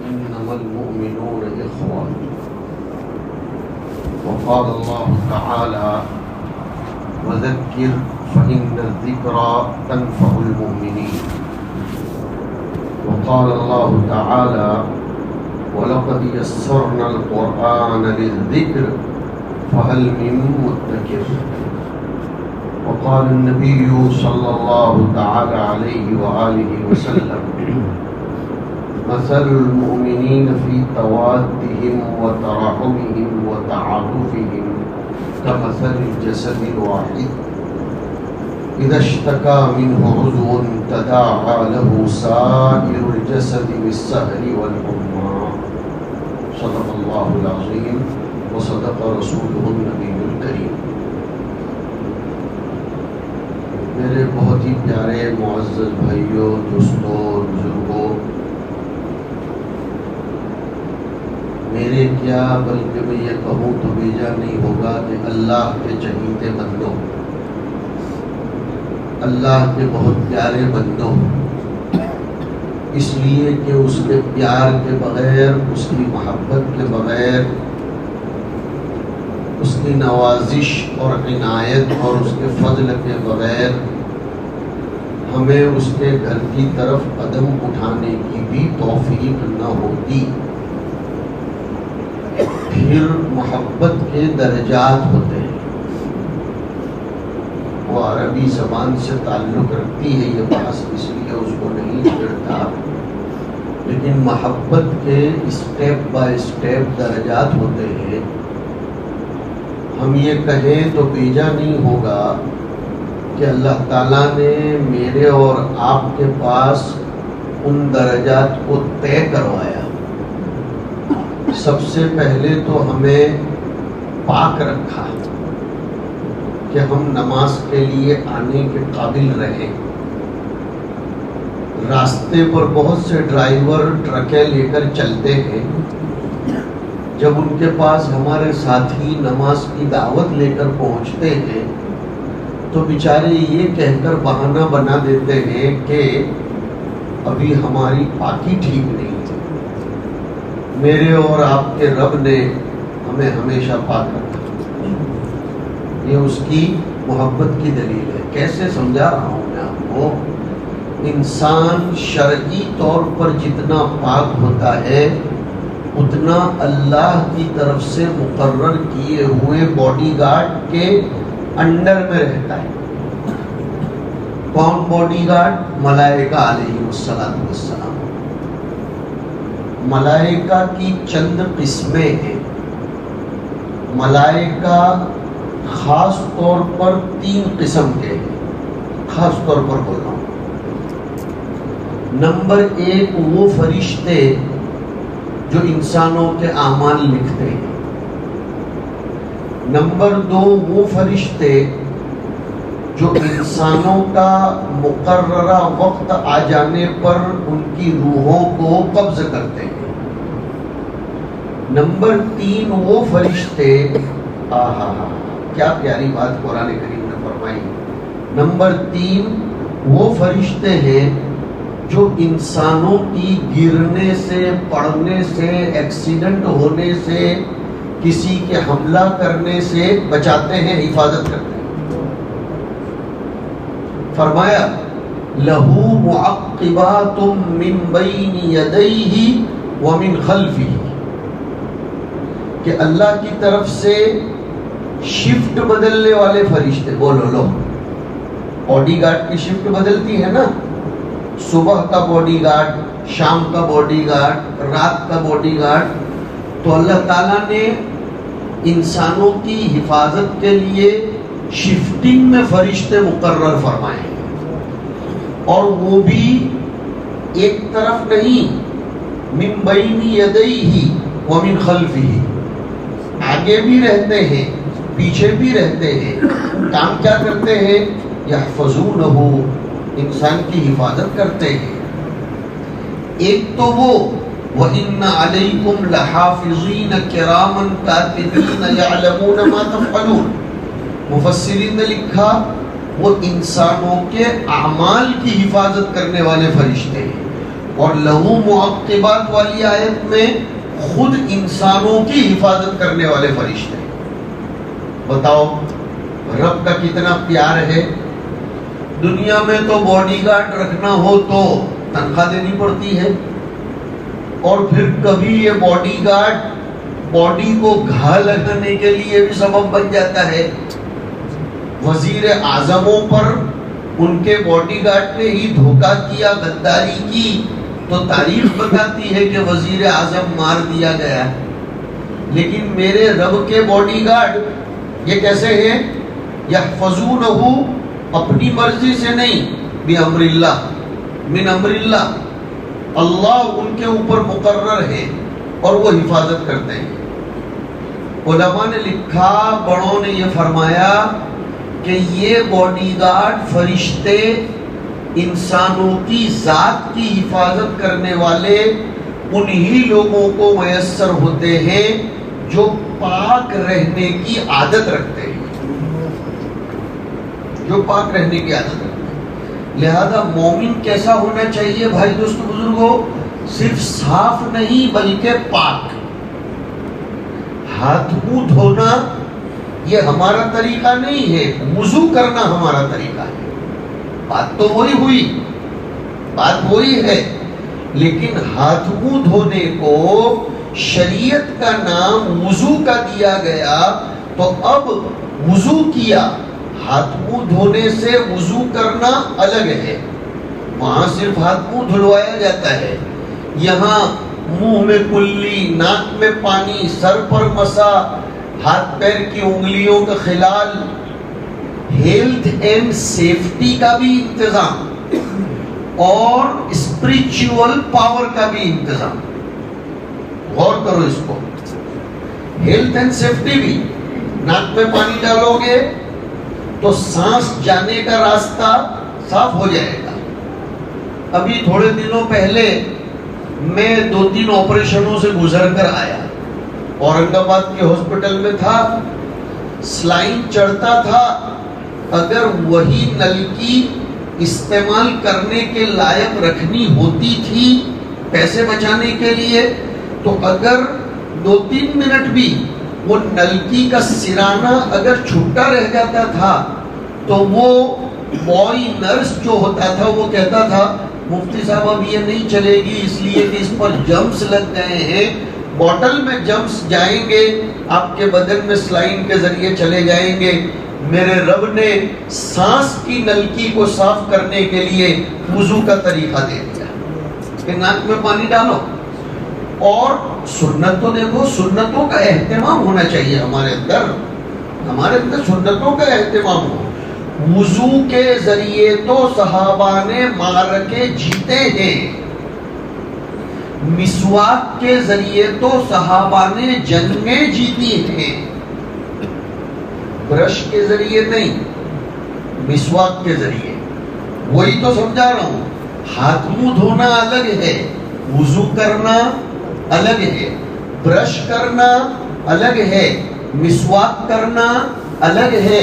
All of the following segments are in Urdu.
إنما المؤمنون إخوة. وقال الله تعالى وذكر فإن الذكرى تنفع المؤمنين. وقال الله تعالى وَلَقَدْ يَسَّرْنَا الْقُرْآنَ لِلذِّكْرِ فَهَلْ مِن مُّدَّكِرٍ. وقال النبي صلى الله تعالى عليه وآله وسلم مثل المؤمنين في توادهم وتراحمهم وتعاطفهم كمثل الجسد الواحد إذا اشتكى منه عضو تداعى له سائر الجسد بالسهر والحمى. صدق الله العظيم وصدق رسوله النبي الكريم. میرے بہت ہی پیارے معزز بھائیوں، دوستوں، بزرگوں، میرے کیا بلکہ میں یہ کہوں تو بیجا نہیں ہوگا کہ اللہ کے چہیتے بندوں، اللہ کے بہت پیارے بندوں، اس لیے کہ اس کے پیار کے بغیر، اس کی محبت کے بغیر، اس کی نوازش اور عنایت اور اس کے فضل کے بغیر ہمیں اس کے گھر کی طرف قدم اٹھانے کی بھی توفیق نہ ہوتی. پھر محبت کے درجات ہوتے ہیں، وہ عربی زبان سے تعلق رکھتی ہے یہ بحث، اس لیے اس کو نہیں چھیڑتا، لیکن محبت کے اسٹیپ بائی اسٹیپ درجات ہوتے ہیں. ہم یہ کہیں تو بیجا نہیں ہوگا کہ اللہ تعالیٰ نے میرے اور آپ کے پاس ان درجات کو طے کروایا. سب سے پہلے تو ہمیں پاک رکھا کہ ہم نماز کے لیے آنے کے قابل رہیں. راستے پر بہت سے ڈرائیور ٹرکیں لے کر چلتے ہیں، جب ان کے پاس ہمارے ساتھی نماز کی دعوت لے کر پہنچتے ہیں تو بیچارے یہ کہہ کر بہانہ بنا دیتے ہیں کہ ابھی ہماری پاکی ٹھیک نہیں ہے، میرے اور آپ کے رب نے ہمیں ہمیشہ پاک رکھا. یہ اس کی محبت کی دلیل ہے. کیسے سمجھا رہا ہوں میں آپ کو؟ انسان شرعی طور پر جتنا پاک ہوتا ہے اتنا اللہ کی طرف سے مقرر کیے ہوئے باڈی گارڈ کے انڈر میں رہتا ہے. کون باڈی گارڈ؟ ملائکہ علیہ السلام. ملائکہ کی چند قسمیں ہیں. ملائکہ خاص طور پر 3 قسم کے ہیں، خاص طور پر بول رہا ہوں. نمبر 1 وہ فرشتے جو انسانوں کے اعمال لکھتے ہیں. نمبر 2 وہ فرشتے جو انسانوں کا مقررہ وقت آ جانے پر ان کی روحوں کو قبض کرتے ہیں. نمبر 3 وہ فرشتے، کیا پیاری بات قرآن کریم نے فرمائی. نمبر 3 وہ فرشتے ہیں جو انسانوں کی گرنے سے، پڑنے سے، ایکسیڈنٹ ہونے سے، کسی کے حملہ کرنے سے بچاتے ہیں، حفاظت کرتے ہیں. فرمایا لَهُ مُعَقِّبَاتٌ مِّن بَيْنِ يَدَيْهِ وَمِنْ خَلْفِهِ، کہ اللہ کی طرف سے شفٹ بدلنے والے فرشتے. بولو لو، باڈی گارڈ کی شفٹ بدلتی ہے نا، صبح کا باڈی گارڈ، شام کا باڈی گارڈ، رات کا باڈی گارڈ. تو اللہ تعالیٰ نے انسانوں کی حفاظت کے لیے شفٹنگ میں فرشتے مقرر فرمائے ہیں، اور وہ بھی ایک طرف نہیں، من بین یدیہ ومن خلفہ، آگے بھی رہتے ہیں پیچھے بھی رہتے ہیں. کام کیا کرتے ہیں؟ یحفظونہ، انسان کی حفاظت کرتے ہیں. ایک تو وہ وَإِنَّ عَلَيْكُمْ لَحَافِظِينَ كِرَامًا كَاتِبِينَ يَعْلَمُونَ مَا تَفْعَلُونَ. مفسرین نے لکھا وہ انسانوں کے اعمال کی حفاظت کرنے والے فرشتے ہیں. اور لہو معقبات والی آیت میں خود انسانوں کی حفاظت کرنے والے فرشتے. بتاؤ رب کا کتنا پیار ہے. دنیا میں تو باڈی گارڈ رکھنا ہو تو تنخواہ دینی پڑتی ہے، اور پھر کبھی یہ باڈی گارڈ باڈی کو گھا لگانے کے لیے بھی سبب بن جاتا ہے. وزیر اعظموں پر ان کے باڈی گارڈ نے ہی دھوکہ کیا، غداری کی، تو تاریخ بتاتی ہے کہ وزیر اعظم مار دیا گیا. لیکن میرے رب کے باڈی گارڈ یہ کیسے ہیں؟ یحفظونہ، اپنی مرضی سے نہیں، بامر اللہ، من امر اللہ، اللہ ان کے اوپر مقرر ہے اور وہ حفاظت کرتے ہیں. علماء نے لکھا، بڑوں نے یہ فرمایا کہ یہ باڈی گارڈ فرشتے انسانوں کی ذات کی حفاظت کرنے والے انہی لوگوں کو میسر ہوتے ہیں جو پاک رہنے کی عادت رکھتے ہیں، جو پاک رہنے کی عادت رکھتے ہیں. لہذا مومن کیسا ہونا چاہیے بھائی دوستو بزرگوں؟ صرف صاف نہیں بلکہ پاک. ہاتھ منہ دھونا یہ ہمارا طریقہ نہیں ہے، وضو کرنا ہمارا طریقہ ہے. بات تو وہی ہوئی، بات وہی ہے، لیکن ہاتھ منہ دھونے کو شریعت کا نام وضو کا دیا گیا، تو اب وضو کیا. ہاتھ منہ دھونے سے وضو کرنا الگ ہے. وہاں صرف ہاتھ منہ دھلوایا جاتا ہے، یہاں منہ میں کلی، ناک میں پانی، سر پر مسا، ہاتھ پیر کی انگلیوں کا خلال، ہیلتھ اینڈ سیفٹی کا بھی انتظام اور اسپریچول پاور کا بھی انتظام. غور کرو اس کو. ہیلتھ اینڈ سیفٹی بھی، ناک میں پانی ڈالو گے تو سانس جانے کا راستہ صاف ہو جائے گا. ابھی تھوڑے دنوں پہلے میں 2-3 آپریشنوں سے گزر کر آیا. اورنگ آباد کے ہاسپٹل میں تھا، سلائن چڑھتا تھا. اگر وہی نلکی استعمال کرنے کے لائق رکھنی ہوتی تھی پیسے بچانے کے لیے، تو اگر 2-3 منٹ بھی وہ نلکی کا سرانہ اگر چھٹا رہ جاتا تھا تو وہ بوائے نرس جو ہوتا تھا وہ کہتا تھا مفتی صاحب اب یہ نہیں چلے گی، اس لیے کہ اس پر جمس لگ گئے ہیں. بوٹل میں جمس جائیں گے، آپ کے بدن میں سلائن کے ذریعے چلے جائیں گے. میرے رب نے سانس کی نلکی کو صاف کرنے کے لیے وضو کا طریقہ دے دیا کہ ناک میں پانی ڈالو. اور سنت تو دیکھو، سنتوں کا اہتمام ہونا چاہیے ہمارے اندر سنتوں کا اہتمام ہو. وضو کے ذریعے تو صحابہ نے معرکے جیتے ہیں، مسواک کے ذریعے تو صحابہ نے جنگیں جیتی ہیں. برش کے ذریعے نہیں، مسواک کے ذریعے. وہی تو سمجھا رہا ہوں. ہاتھ منہ دھونا الگ ہے، وضو کرنا الگ ہے، برش کرنا الگ ہے، مسواک کرنا الگ ہے.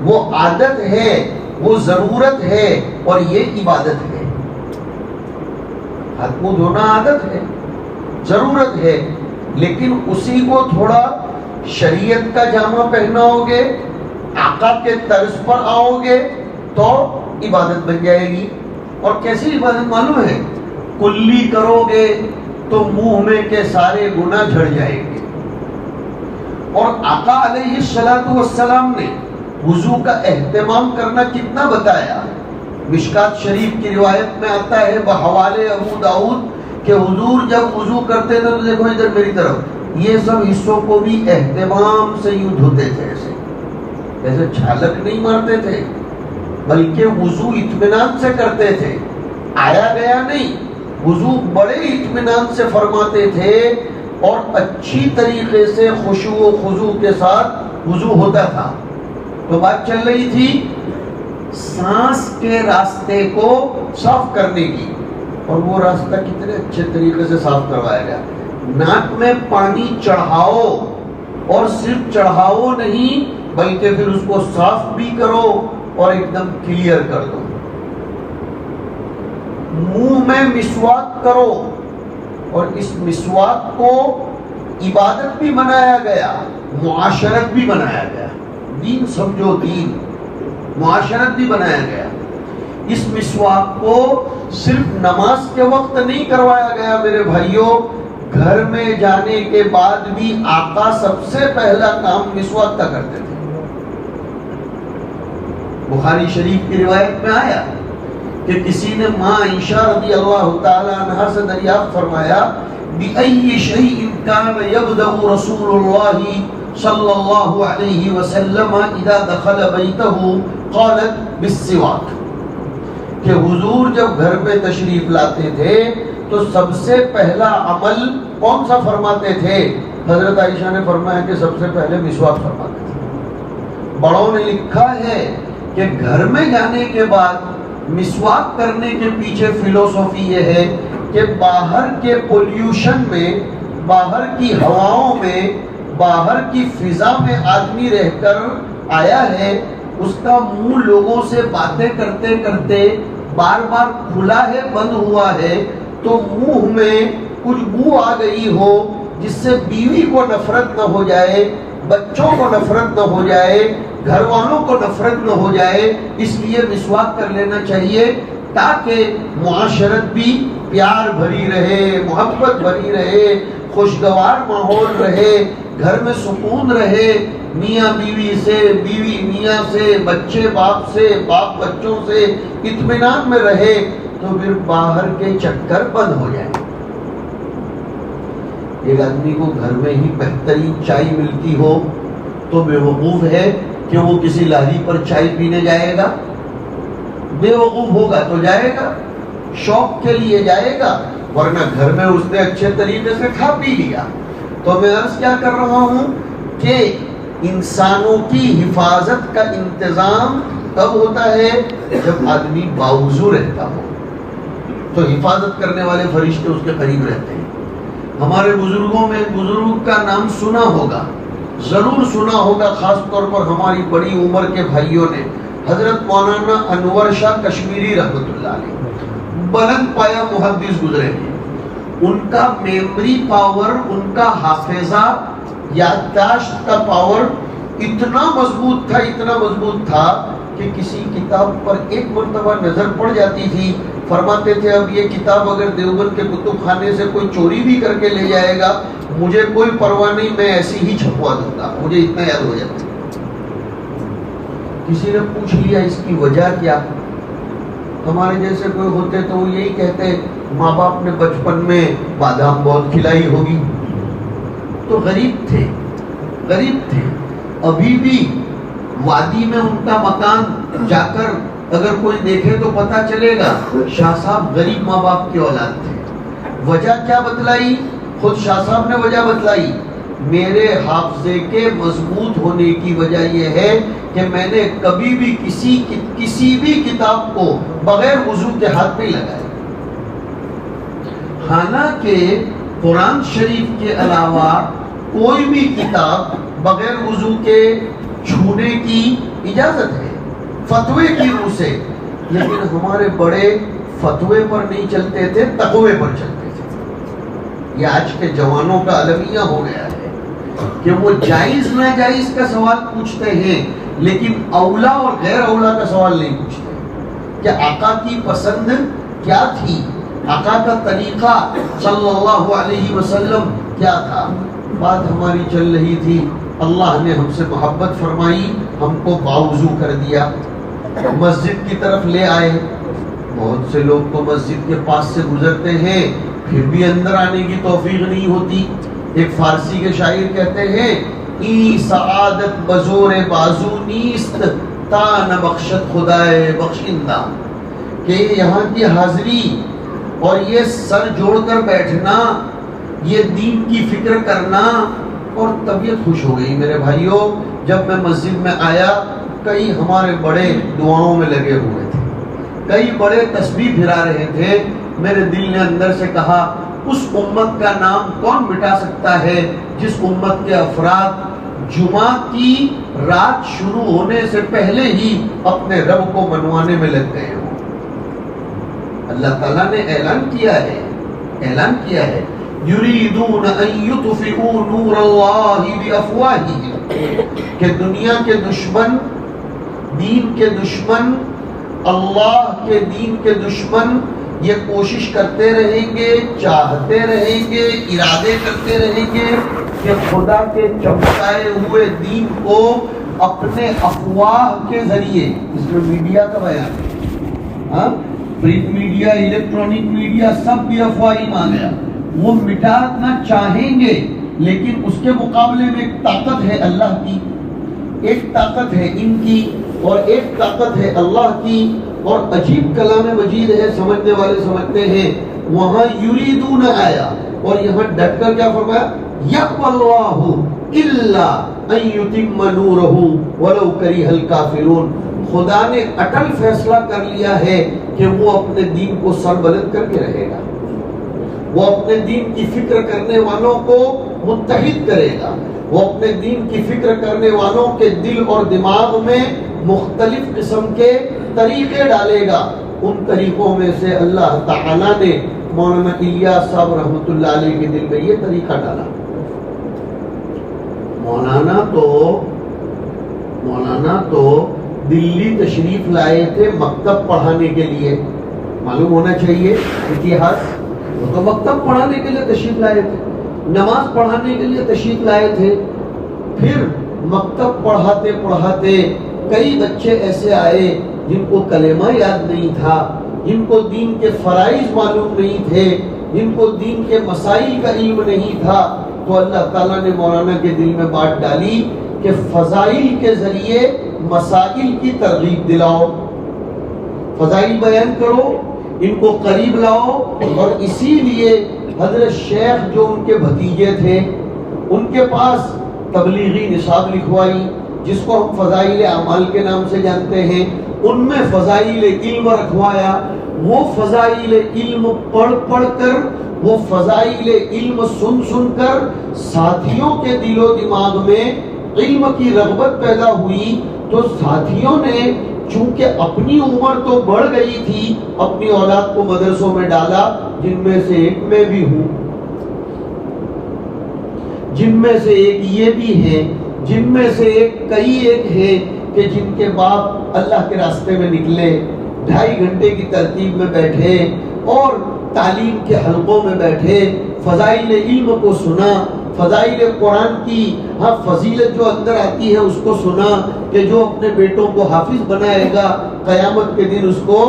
وہ عادت ہے، وہ ضرورت ہے، اور یہ عبادت ہے. ہاتھ منہ دھونا عادت ہے، ضرورت ہے، لیکن اسی کو تھوڑا شریعت کا جامہ پہناؤ گے، آقا کے طرز پر آؤ گے تو عبادت بن جائے گی. اور کیسی عبادت معلوم ہے؟ کلی کرو گے تو منہ میں کے سارے گناہ جھڑ جائیں گے. اور آقا علیہ السلام نے وضو کا اہتمام کرنا کتنا بتایا. مشکات شریف کی روایت میں آتا ہے بحوالے ابو داؤد کہ حضور جب وضو کرتے تھے تو دیکھو ادھر میری طرف، یہ سب حصوں کو بھی اہتمام سے یوں دھوتے تھے، ایسے چھالک نہیں مارتے تھے، بلکہ وضو اطمینان سے کرتے تھے. آیا گیا نہیں، وضو بڑے اطمینان سے فرماتے تھے اور اچھی طریقے سے خشوع و خضوع کے ساتھ وضو ہوتا تھا. تو بات چل رہی تھی سانس کے راستے کو صاف کرنے کی، اور وہ راستہ کتنے اچھے طریقے سے صاف کروایا گیا. ناک میں پانی چڑھاؤ، اور صرف چڑھاؤ نہیں بلکہ پھر اس کو صاف بھی کرو اور ایک دم کلیئر کر دو. منہ میں مسواک کرو، اور اس مسواک کو عبادت بھی بنایا گیا، معاشرت بھی بنایا گیا، دین سمجھو دین، معاشرت بھی بنایا گیا۔ اس مسواک کو صرف نماز کے وقت نہیں کروایا گیا میرے بھائیوں، گھر میں جانے کے بعد بھی آقا سب سے پہلا کام مسواک کا کرتے تھے۔ بخاری شریف کی روایت میں آیا کہ کسی نے ماں عائشہ رضی اللہ تعالی عنہا سے دریافت فرمایا بِأَيِّ شَيْءٍ كَانَ يَبْدَأُ رَسُولُ اللَّهِ صلی اللہ علیہ وسلم اذا دخل بیتہ قالت بالسواک، کہ حضور جب گھر میں تشریف لاتے تھے تو سب سے پہلا عمل کون سا فرماتے تھے؟ حضرت عائشہ نے فرمایا کہ سب سے پہلے مسواک فرماتے تھے۔ بڑوں نے لکھا ہے کہ گھر میں جانے کے بعد مسواک کرنے کے پیچھے فلسفی یہ ہے کہ باہر کے پولیوشن میں، باہر کی ہواؤں میں، باہر کی فضا میں آدمی رہ کر آیا ہے، اس کا منہ لوگوں سے باتیں کرتے کرتے بار بار کھلا ہے، بند ہوا ہے، تو منہ میں کچھ بو آ گئی ہو جس سے بیوی کو نفرت نہ ہو جائے، بچوں کو نفرت نہ ہو جائے، گھر والوں کو نفرت نہ ہو جائے، اس لیے مسواک کر لینا چاہیے تاکہ معاشرت بھی پیار بھری رہے، محبت بھری رہے، خوشگوار ماحول رہے، گھر میں سکون رہے، میاں بیوی سے، بیوی میاں سے، بچے باپ سے، باپ بچوں سے اطمینان میں رہے، تو پھر باہر کے چکر بند ہو جائیں۔ ایک آدمی کو گھر میں ہی بہترین چائے ملتی ہو تو بے وقوف ہے کہ وہ کسی لاہری پر چائے پینے جائے گا؟ بے وقوف ہوگا تو جائے گا، شوق کے لیے جائے گا، ورنہ گھر میں اس نے اچھے طریقے سے کھا پی لیا۔ تو میں عرض کیا کر رہا ہوں کہ انسانوں کی حفاظت کا انتظام تب ہوتا ہے جب آدمی باوضو رہتا ہو، تو حفاظت کرنے والے فرشتے اس کے قریب رہتے ہیں۔ ہمارے بزرگوں میں بزرگ کا نام سنا ہوگا، ضرور سنا ہوگا، خاص طور پر ہماری بڑی عمر کے بھائیوں نے، حضرت مولانا انور شاہ کشمیری رحمۃ اللہ علیہ، بلند پایا محدث گزرے ہیں۔ ان کا میموری پاور، ان کا حافظہ، یادداشت کا پاور اتنا مضبوط تھا، اتنا مضبوط تھا کہ کسی کتاب پر ایک مرتبہ نظر پڑ جاتی تھی، فرماتے تھے اب یہ کتاب اگر دیوبند کے کتب خانے سے کوئی چوری بھی کر کے لے جائے گا مجھے کوئی پرواہ نہیں، میں ایسی ہی چھپوا دوں گا، مجھے اتنا یاد ہو جاتا ہے۔ کسی نے پوچھ لیا اس کی وجہ کیا؟ ہمارے جیسے کوئی ہوتے تو وہ یہی کہتے ماں باپ نے بچپن میں بادام بہت کھلائی ہوگی، تو غریب تھے، غریب تھے۔ ابھی بھی وادی میں ان کا مکان جا کر اگر کوئی دیکھے تو پتہ چلے گا شاہ صاحب غریب ماں باپ کی اولاد تھے۔ وجہ کیا بتلائی؟ خود شاہ صاحب نے وجہ بتلائی، میرے حافظے کے مضبوط ہونے کی وجہ یہ ہے کہ میں نے کبھی بھی کسی بھی کتاب کو بغیر وضو کے ہاتھ نہیں لگایا۔ حالانکہ قرآن شریف کے علاوہ کوئی بھی کتاب بغیر وضو کے چھونے کی اجازت ہے فتوے کی روح سے، لیکن ہمارے بڑے فتوے پر نہیں چلتے تھے، تقوی پر چلتے تھے۔ یہ آج کے جوانوں کا المیہ ہو گیا ہے کہ وہ جائز ناجائز کا سوال پوچھتے ہیں لیکن اولا اور غیر اولا کا سوال نہیں پوچھتے کہ آقا کی پسند کیا تھی، آقا کا طریقہ صلی اللہ علیہ وسلم کیا تھا۔ بات ہماری چل رہی تھی، اللہ نے ہم سے محبت فرمائی، ہم کو باوضو کر دیا، مسجد کی طرف لے آئے۔ بہت سے لوگ تو مسجد کے پاس سے گزرتے ہیں پھر بھی اندر آنے کی توفیق نہیں ہوتی۔ ایک فارسی کے شاعر کہتے ہیں ای سعادت بزور بازو نیست تا نہ بخشت خدائے بخشندہ، کہ یہاں کی حاضری اور یہ سر جوڑ کر بیٹھنا، یہ دین کی فکر کرنا، اور طبیعت خوش ہو گئی میرے بھائیوں۔ جب میں مسجد میں آیا کئی ہمارے بڑے دعاؤں میں لگے ہوئے تھے، کئی بڑے تسبیح پھرا رہے تھے۔ میرے دل نے اندر سے کہا اس امت کا نام کون مٹا سکتا ہے جس امت کے افراد جمعہ کی رات شروع ہونے سے پہلے ہی اپنے رب کو منوانے میں لگ گئے ہوں۔ اللہ تعالیٰ نے اعلان کیا ہے یریدون ان یطفئوا نور اللہ بافواہہم، کہ دنیا کے دشمن، دین کے دشمن، اللہ کے دین کے دشمن یہ کوشش کرتے رہیں گے، چاہتے رہیں گے، ارادے کرتے رہیں گے کہ خدا کے چمکائے ہوئے دین کو اپنے افواہ کے ذریعے، اس میں میڈیا کا بیان ہے، پرنٹ میڈیا، الیکٹرانک میڈیا، سب بھی افواہی مان گیا، وہ مٹانا چاہیں گے، لیکن اس کے مقابلے میں ایک طاقت ہے اللہ کی، ایک طاقت ہے ان کی، اور ایک طاقت ہے اللہ کی، اور عجیب کلام مجید ہے، سمجھنے والے سمجھتے ہیں، وہاں یریدون آیا اور یہاں ڈٹ کر کیا فرمایا، یأبی اللہ الا ان یتم نورہ ولو کرہ الکافرون، خدا نے اٹل فیصلہ کر لیا ہے کہ وہ اپنے دین کو سر بلند کر کے رہے گا، وہ اپنے دین کی فکر کرنے والوں کو متحد کرے گا، وہ اپنے دین کی فکر کرنے والوں کے دل اور دماغ میں مختلف قسم کے طریقے ڈالے گا۔ ان طریقوں میں سے اللہ تعالیٰ نے مولانا الیاس صاحب رحمۃ اللہ علیہ کے دل میں یہ طریقہ ڈالا۔ مولانا تو دلی تشریف لائے تھے مکتب پڑھانے کے لیے، معلوم ہونا چاہیے اتہاس، وہ تو مکتب پڑھانے کے لیے تشریف لائے تھے، نماز پڑھانے کے لیے تشریف لائے تھے، پھر مکتب پڑھاتے پڑھاتے کئی بچے ایسے آئے جن کو کلمہ یاد نہیں تھا، جن کو دین کے فرائض معلوم نہیں تھے، جن کو دین کے مسائل کا علم نہیں تھا، تو اللہ تعالیٰ نے مولانا کے دل میں بات ڈالی کہ فضائل کے ذریعے مسائل کی ترغیب دلاؤ، فضائل بیان کرو، ان کو قریب لاؤ، اور اسی لیے حضرت شیخ جو ان کے بھتیجے تھے ان کے پاس تبلیغی نصاب لکھوائی، جس کو ہم فضائل اعمال کے نام سے جانتے ہیں، ان میں فضائل علم رکھوایا، وہ فضائل علم پڑھ پڑھ کر، وہ فضائل علم سن سن کر ساتھیوں کے دل و دماغ میں علم کی رغبت پیدا ہوئی، تو ساتھیوں نے چونکہ اپنی عمر تو بڑھ گئی تھی، اپنی اولاد کو مدرسوں میں ڈالا، جن میں سے ایک میں بھی ہوں، جن میں سے ایک یہ بھی ہے، جن میں سے کئی ایک ہے کہ جن کے باپ اللہ کے راستے میں نکلے، 2.5 گھنٹے کی ترتیب میں بیٹھے اور تعلیم کے حلقوں میں بیٹھے، فضائل علم کو سنا، فضائل قرآن کی فضیلت جو اندر آتی ہے اس کو سنا، کہ جو اپنے بیٹوں کو حافظ بنائے گا قیامت کے دن اس کو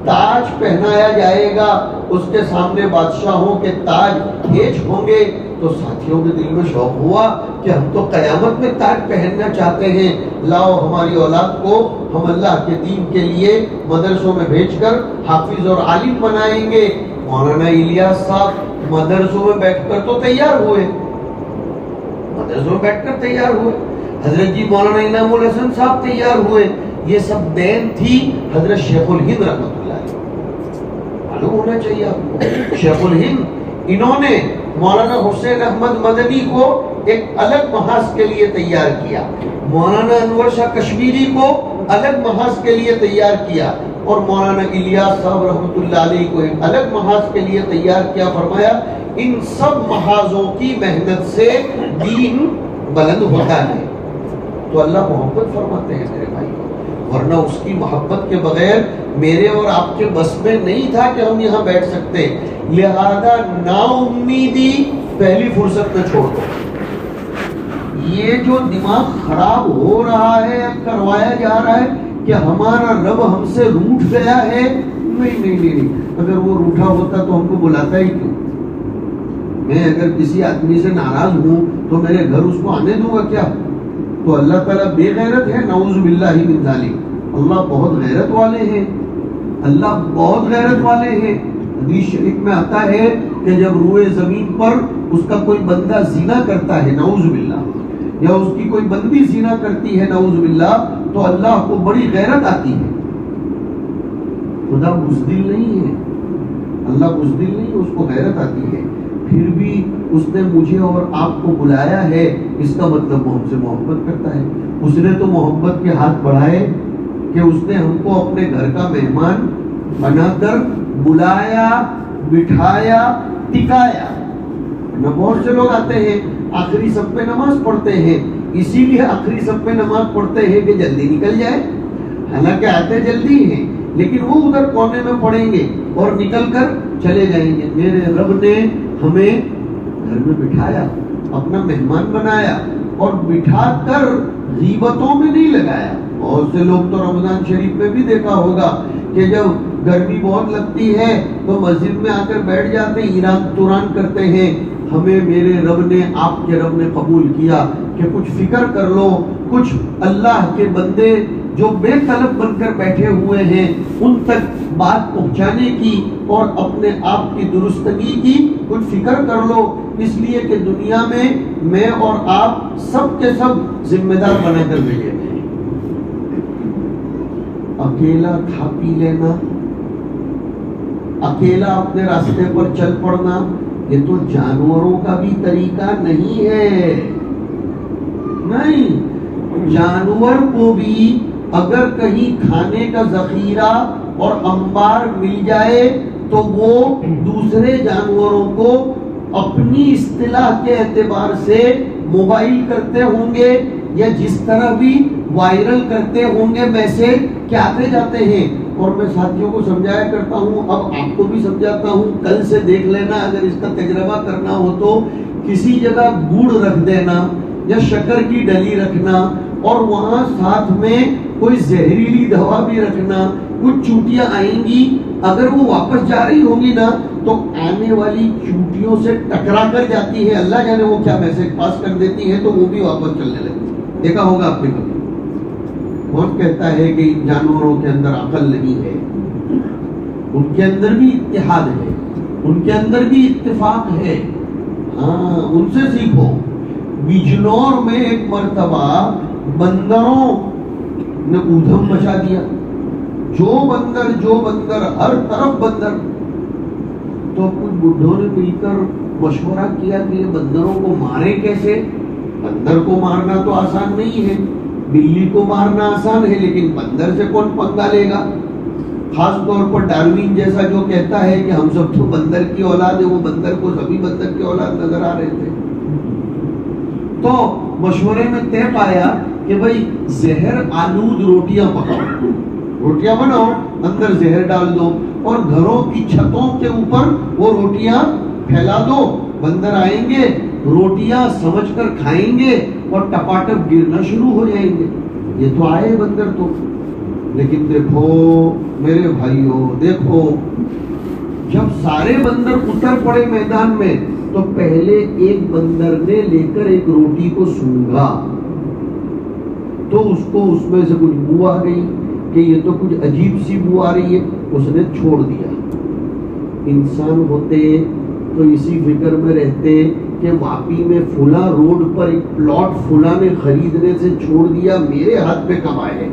تاج پہنایا جائے گا، اس کے سامنے بادشاہوں کے تاج بھیج ہوں گے۔ تو ساتھیوں کے دل میں شوق ہوا کہ ہم تو قیامت میں تاج پہننا چاہتے ہیں، لاؤ ہماری اولاد کو ہم اللہ کے دین کے لیے مدرسوں میں بھیج کر حافظ اور عالم بنائیں گے۔ مولانا الیاس صاحب مدرسوں میں بیٹھ کر تو تیار ہوئے، مدرسوں میں بیٹھ کر تیار ہوئے، حضرت جی مولانا انعام الحسن صاحب تیار ہوئے، یہ سب دین تھی حضرت شیخ الہند رحمۃ اللہ علیہ، معلوم ہونا چاہیے آپ کو۔ شیخ الہند انہوں نے مولانا حسین احمد مدنی کو ایک الگ محاذ کے لیے تیار کیا، مولانا انور شاہ کشمیری کو الگ محاذ کے لیے تیار کیا، اور مولانا الیاس صاحب رحمۃ اللہ علیہ کو ایک الگ محاذ کے لیے تیار کیا۔ فرمایا ان سب محاذوں کی محنت سے دین بلند ہوتا ہے، تو اللہ محبت فرماتے ہیں میرے بھائی، ورنہ اس کی محبت کے بغیر میرے اور آپ کے بس میں نہیں تھا کہ ہم یہاں بیٹھ سکتے، لہذا نا امیدی پہلی فرصت میں چھوڑ دو۔ یہ جو دماغ خراب ہو رہا ہے، کروایا جا رہا ہے کہ ہمارا رب ہم سے روٹھ گیا ہے، نہیں، اگر وہ روٹھا ہوتا تو ہم کو بلاتا ہی کیوں؟ میں اگر کسی آدمی سے ناراض ہوں تو میرے گھر اس کو آنے دوں گا کیا؟ تو اللہ تعالیٰ بے غیرت ہے، نعوذ باللہ من ذالک، اللہ بہت غیرت والے ہیں، اللہ بہت غیرت والے ہیں۔ حدیث شریف میں آتا ہے کہ جب روئے زمین پر اس کا کوئی بندہ زنا کرتا ہے نعوذ باللہ، یا اس کی کوئی بندی زنا کرتی ہے نعوذ باللہ، تو اللہ کو بڑی غیرت آتی ہے۔ خدا بزدل نہیں ہے، اللہ بزدل نہیں ہے، اس کو غیرت آتی ہے، پھر بھی اس نے مجھے اور آپ کو بلایا ہے، اس کا مطلب وہ ہم سے محبت کرتا ہے۔ اس نے تو محبت کے ہاتھ بڑھائے کہ اس نے ہم کو اپنے گھر کا مہمان بنا کر بلایا، بٹھایا، ٹکایا. نہ بہت سے لوگ آتے ہیں آخری صف پہ نماز پڑھتے ہیں، اسی لیے آخری صف پہ نماز پڑھتے ہیں کہ جلدی نکل جائے. حالانکہ آتے جلدی ہیں لیکن وہ ادھر کونے میں پڑھیں گے اور نکل کر چلے جائیں گے. میرے رب نے ہمیں گھر میں بٹھایا، اپنا مہمان بنایا اور بٹھا کر غیبتوں میں نہیں لگایا. بہت سے لوگ تو رمضان شریف میں بھی دیکھا ہوگا کہ جب گرمی بہت لگتی ہے تو مسجد میں آ کر بیٹھ جاتے ہیں، ایران توران کرتے ہیں. ہمیں میرے رب نے، آپ کے رب نے قبول کیا کہ کچھ فکر کر لو، کچھ اللہ کے بندے جو بے طلب بن کر بیٹھے ہوئے ہیں ان تک بات پہنچانے کی اور اپنے آپ کی درستگی کی کچھ فکر کر لو. اس لیے کہ دنیا میں اور آپ سب کے سب ذمہ دار بنا کر بھیجے گئے. اکیلا کھا پی لینا، اکیلا اپنے راستے پر چل پڑنا، یہ تو جانوروں کا بھی طریقہ نہیں ہے. نہیں، جانور کو بھی اگر کہیں کھانے کا ذخیرہ اور انبار مل جائے تو وہ دوسرے جانوروں کو اپنی اصطلاح کے اعتبار سے موبائل کرتے ہوں گے یا جس طرح بھی وائرل کرتے ہوں گے میسج کہ آتے جاتے ہیں. اور میں ساتھیوں کو سمجھایا کرتا ہوں، اب آپ کو بھی سمجھاتا ہوں، کل سے دیکھ لینا اگر اس کا تجربہ کرنا ہو تو کسی جگہ گڑ رکھ دینا یا شکر کی ڈلی رکھنا اور وہاں ساتھ میں کوئی زہریلی دوا بھی رکھنا. کچھ چوٹیاں آئیں گی، اگر وہ واپس جا رہی ہوگی نا تو آنے والی چوٹیوں سے ٹکرا کر جاتی ہے، اللہ جانے وہ کیا میسج پاس کر دیتی ہے تو وہ بھی واپس چلنے لگتی. دیکھا ہوگا آپ نے کبھی. کون کہتا ہے کہ ان جانوروں کے اندر عقل نہیں ہے؟ ان کے اندر بھی اتحاد ہے، ان کے اندر بھی اتفاق ہے. ہاں، ان سے سیکھو. بجنور میں ایک مرتبہ بندروں نے ادھم مچا دیا، جو بندر ہر طرف بندر. تو کچھ بڈھوں نے مل کر مشورہ کیا کہ یہ بندروں کو مارے کیسے. بندر کو مارنا تو آسان نہیں ہے، بلی کو مارنا آسان ہے، لیکن بندر سے کون پنگا لے گا. خاص طور پر ڈاروین جیسا جو کہتا ہے کہ ہم سب تو بندر کی اولاد ہے، وہ بندر کو سبھی بندر کی اولاد نظر آ رہے تھے. تو مشورے میں طے پایا کہ بھائی زہر آلود روٹیاں پکاؤ، روٹیاں بناؤ، اندر زہر ڈال دو اور گھروں کی چھتوں کے اوپر وہ روٹیاں پھیلا دو. بندر آئیں گے، روٹیاں سمجھ کر کھائیں گے اور ٹپاٹپ گرنا شروع ہو جائیں گے. یہ تو آئے بندر تو. لیکن دیکھو میرے بھائیوں، دیکھو جب سارے بندر اتر پڑے میدان میں تو پہلے ایک بندر نے لے کر ایک روٹی کو سونگھا تو اس کو اس میں سے کچھ بو آ گئی کہ یہ تو کچھ عجیب سی بو آ رہی ہے، اس نے چھوڑ دیا. انسان ہوتے تو اسی فکر میں رہتے کہ واپی میں فلاں روڈ پر ایک پلاٹ فلاں نے خریدنے سے چھوڑ دیا، میرے ہاتھ پہ کب آئے.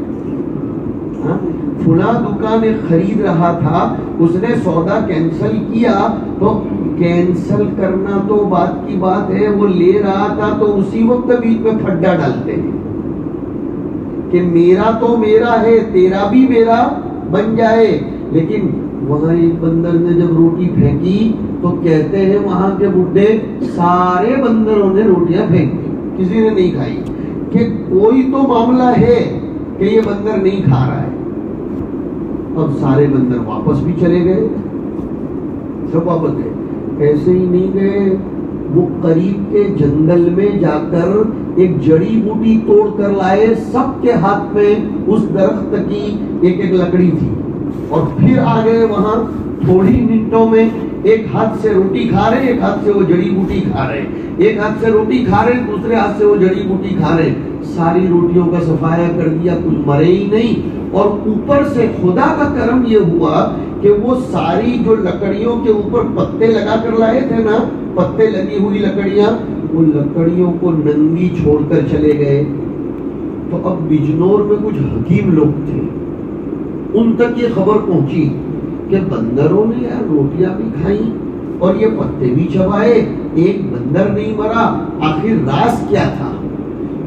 فلاں دکان خرید رہا تھا، اس نے سودا کینسل کیا تو کینسل کرنا تو بات کی بات ہے، وہ لے رہا تھا تو اسی وقت بیچ میں پھڈا ڈالتے ہیں کہ میرا تو میرا ہے، تیرا بھی میرا بن جائے. لیکن وہاں ایک بندر نے جب روٹی پھینکی تو کہتے ہیں وہاں کے بڈھے سارے بندروں نے روٹیاں پھینک دی، کسی نے نہیں کھائی. کہ کوئی تو معاملہ ہے کہ یہ بندر نہیں کھا رہا ہے. اب سارے بندر واپس بھی چلے گئے، سب واپس گئے. ایسے ہی نہیں گئے، وہ قریب کے جنگل میں جا کر ایک جڑی بوٹی توڑ کر لائے. سب کے ہاتھ میں اس درخت کی ایک ایک لکڑی تھی اور پھر آ گئے وہاں. تھوڑی منٹوں میں ایک ہاتھ سے روٹی کھا رہے، ایک ہاتھ سے وہ جڑی بوٹی کھا رہے، ایک ہاتھ سے روٹی کھا رہے، دوسرے ہاتھ سے وہ جڑی بوٹی کھا رہے. ساری روٹیوں کا صفایا کر دیا، کچھ مرے ہی نہیں. اور اوپر سے خدا کا کرم یہ ہوا کہ وہ ساری جو لکڑیوں کے اوپر پتے لگا کر لائے تھے نا، پتے لگی ہوئی لکڑیاں، وہ لکڑیوں کو ننگی چھوڑ کر چلے گئے. تو اب بجنور میں کچھ حکیم لوگ تھے، ان تک یہ خبر پہنچی کہ بندروں نے یار روٹیاں بھی کھائیں اور یہ پتے بھی چبائے، ایک بندر نہیں مرا. آخر راز کیا تھا؟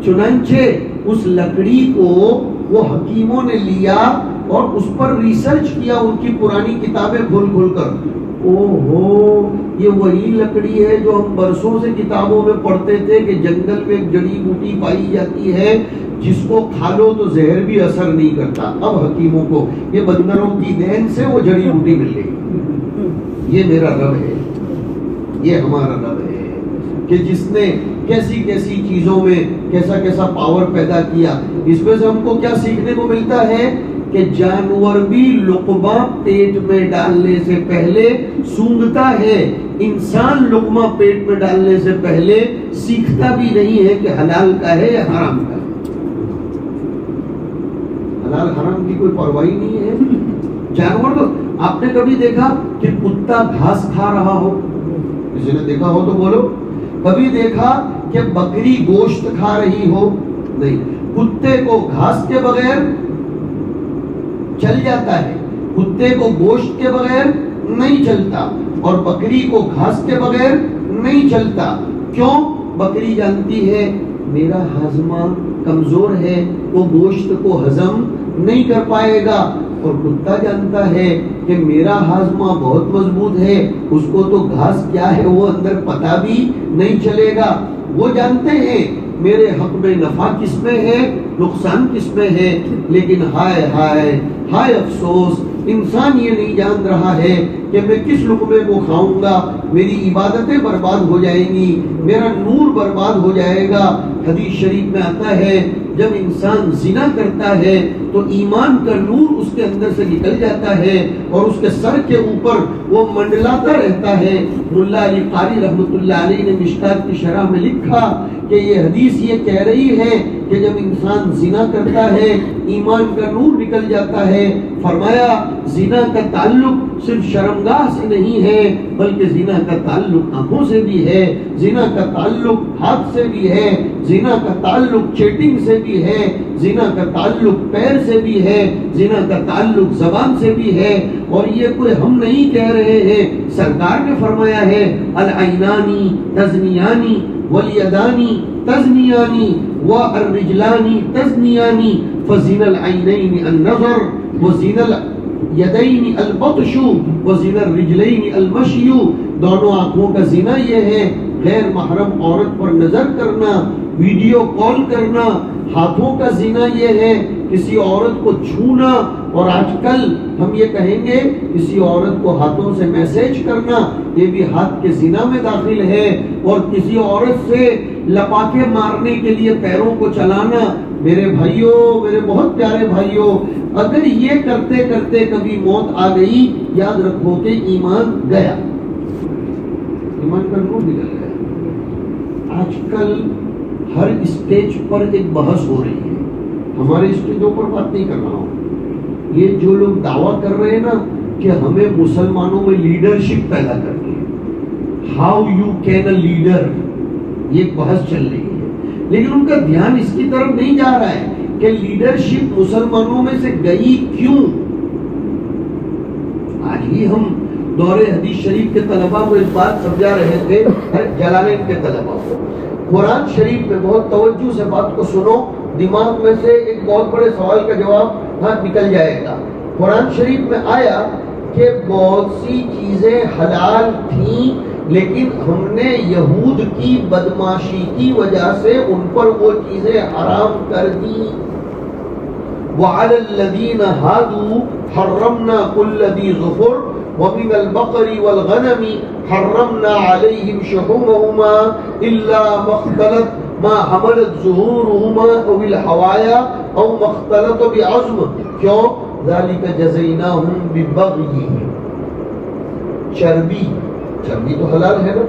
چنانچہ اس لکڑی کو وہ حکیموں نے لیا، اور اس پر ریسرچ کیا ان کی پرانی کتابیں کھول کھول کر، اوہو یہ وہی لکڑی ہے جو ہم برسوں سے کتابوں میں پڑھتے تھے کہ جنگل میں ایک جڑی بوٹی پائی جاتی ہے جس کو کھا لو تو زہر بھی اثر نہیں کرتا. اب حکیموں کو یہ بندروں کی دین سے وہ جڑی بوٹی مل گئی. یہ میرا رب ہے، یہ ہمارا رب ہے کہ جس نے کیسی کیسی چیزوں میں کیسا کیسا پاور پیدا کیا. اس میں سے ہم کو کیا سیکھنے کو ملتا ہے کہ جانور بھی لقمہ پیٹ میں ڈالنے سے پہلے سونگھتا ہے، انسان لقمہ پیٹ میں ڈالنے سے پہلے سیکھتا بھی نہیں ہے کہ حلال کا ہے یا حرام کا ہے. حلال حرام کی کوئی پرواہ نہیں ہے. جانور تو آپ نے کبھی دیکھا کہ کتا گھاس کھا رہا ہو؟ کسی نے دیکھا ہو تو بولو. کبھی دیکھا کہ بکری گوشت کھا رہی ہو؟ نہیں. کتے کو گھاس کے بغیر چل جاتا ہے، کتے کو گوشت کے بغیر نہیں چلتا، اور بکری کو گھاس کے بغیر نہیں چلتا. کیوں؟ بکری جانتی ہے میرا ہاضمہ کمزور ہے، وہ گوشت کو ہضم نہیں کر پائے گا، اور کتا جانتا ہے کہ میرا ہاضمہ بہت مضبوط ہے، اس کو تو گھاس کیا ہے وہ اندر پتہ بھی نہیں چلے گا. وہ جانتے ہیں میرے حق میں نفع کس میں ہے، نقصان کس میں ہے. لیکن ہائے ہائے ہائے افسوس، انسان یہ نہیں جان رہا ہے کہ میں کس لقمے کو کھاؤں گا، میری عبادتیں برباد ہو جائیں گی، میرا نور برباد ہو جائے گا. حدیث شریف میں آتا ہے جب انسان زنا کرتا ہے تو ایمان کا نور اس کے اندر سے نکل جاتا ہے اور اس کے سر کے اوپر وہ منڈلاتا رہتا ہے. ملا علی قاری رحمۃ اللہ علیہ نے مشکات کی شرح میں لکھا کہ یہ حدیث یہ کہہ رہی ہے کہ جب انسان زنا کرتا ہے ایمان کا نور نکل جاتا ہے. فرمایا زنا کا تعلق صرف شرمگاہ سے نہیں ہے بلکہ زنا کا تعلق آنکھوں سے بھی ہے، زنا کا تعلق ہاتھ سے بھی ہے، زنا کا تعلق چیٹنگ سے بھی ہے، زنا کا تعلق پیر سے بھی ہے، زنا کا تعلق زبان سے بھی ہے. اور یہ کوئی ہم نہیں کہہ رہے ہیں، سرکار نے فرمایا ہے العینانی تزنیانی والیدانی تزنیانی والرجلانی تزنیانی فزن العینین النظر وزن الیدین البطش وزن الرجلین المشی. دونوں آنکھوں کا زنا یہ ہے غیر محرم عورت پر نظر کرنا، ویڈیو کال کرنا. ہاتھوں کا زنا یہ ہے کسی عورت کو چھونا، اور آج کل ہم یہ کہیں گے کسی عورت کو ہاتھوں سے میسج کرنا، یہ بھی ہاتھ کے زنا میں داخل ہے. اور کسی عورت سے لپاکے مارنے کے لیے پیروں کو چلانا. میرے بھائیوں، میرے بہت پیارے بھائیوں، اگر یہ کرتے کرتے کبھی موت آ گئی یاد رکھو کہ ایمان گیا، ایمان کا نور نکل گیا. آج کل ہر اسٹیج پر ایک بحث ہو رہی ہے، ہمارے اسٹیجوں پر بات نہیں کر رہا ہوں. یہ جو لوگ دعویٰ کر رہے ہیں نا کہ ہمیں مسلمانوں میں لیڈرشپ پیدا کرنی ہے، how you can a leader, یہ ایک بحث چل رہی ہے. لیکن ان کا دھیان اس کی طرف نہیں جا رہا ہے کہ لیڈرشپ مسلمانوں میں سے گئی کیوں. آج ہی ہم دور حدیث شریف کے طلباء کو اس بات سمجھا رہے تھے، جلالین کے طلباء کو. قرآن شریف میں بہت توجہ سے بات کو سنو، دماغ میں سے ایک بہت بڑے سوال کا جواب نکل جائے گا. قرآن شریف میں آیا کہ بہت سی چیزیں حلال تھیں لیکن ہم نے یہود کی بدماشی کی وجہ سے ان پر وہ چیزیں حرام کر دی. وَعَلَى الَّذِينَ هَادُوا حَرَّمْنَا كُلَّ ذِي ظُفُرٍ وَمِنَ الْبَقَرِ وَالْغَنَمِ حَرَّمْنَا عَلَيْهِمْ شُحُومَهُمَا إِلَّا مَا اخْتَلَطَ ما حملت ظهورهما او الحوايا او ما اختلط بعظم. کیوں؟ ذلك جزيناهم ببغيهم. چربی تو حلال ہے نا،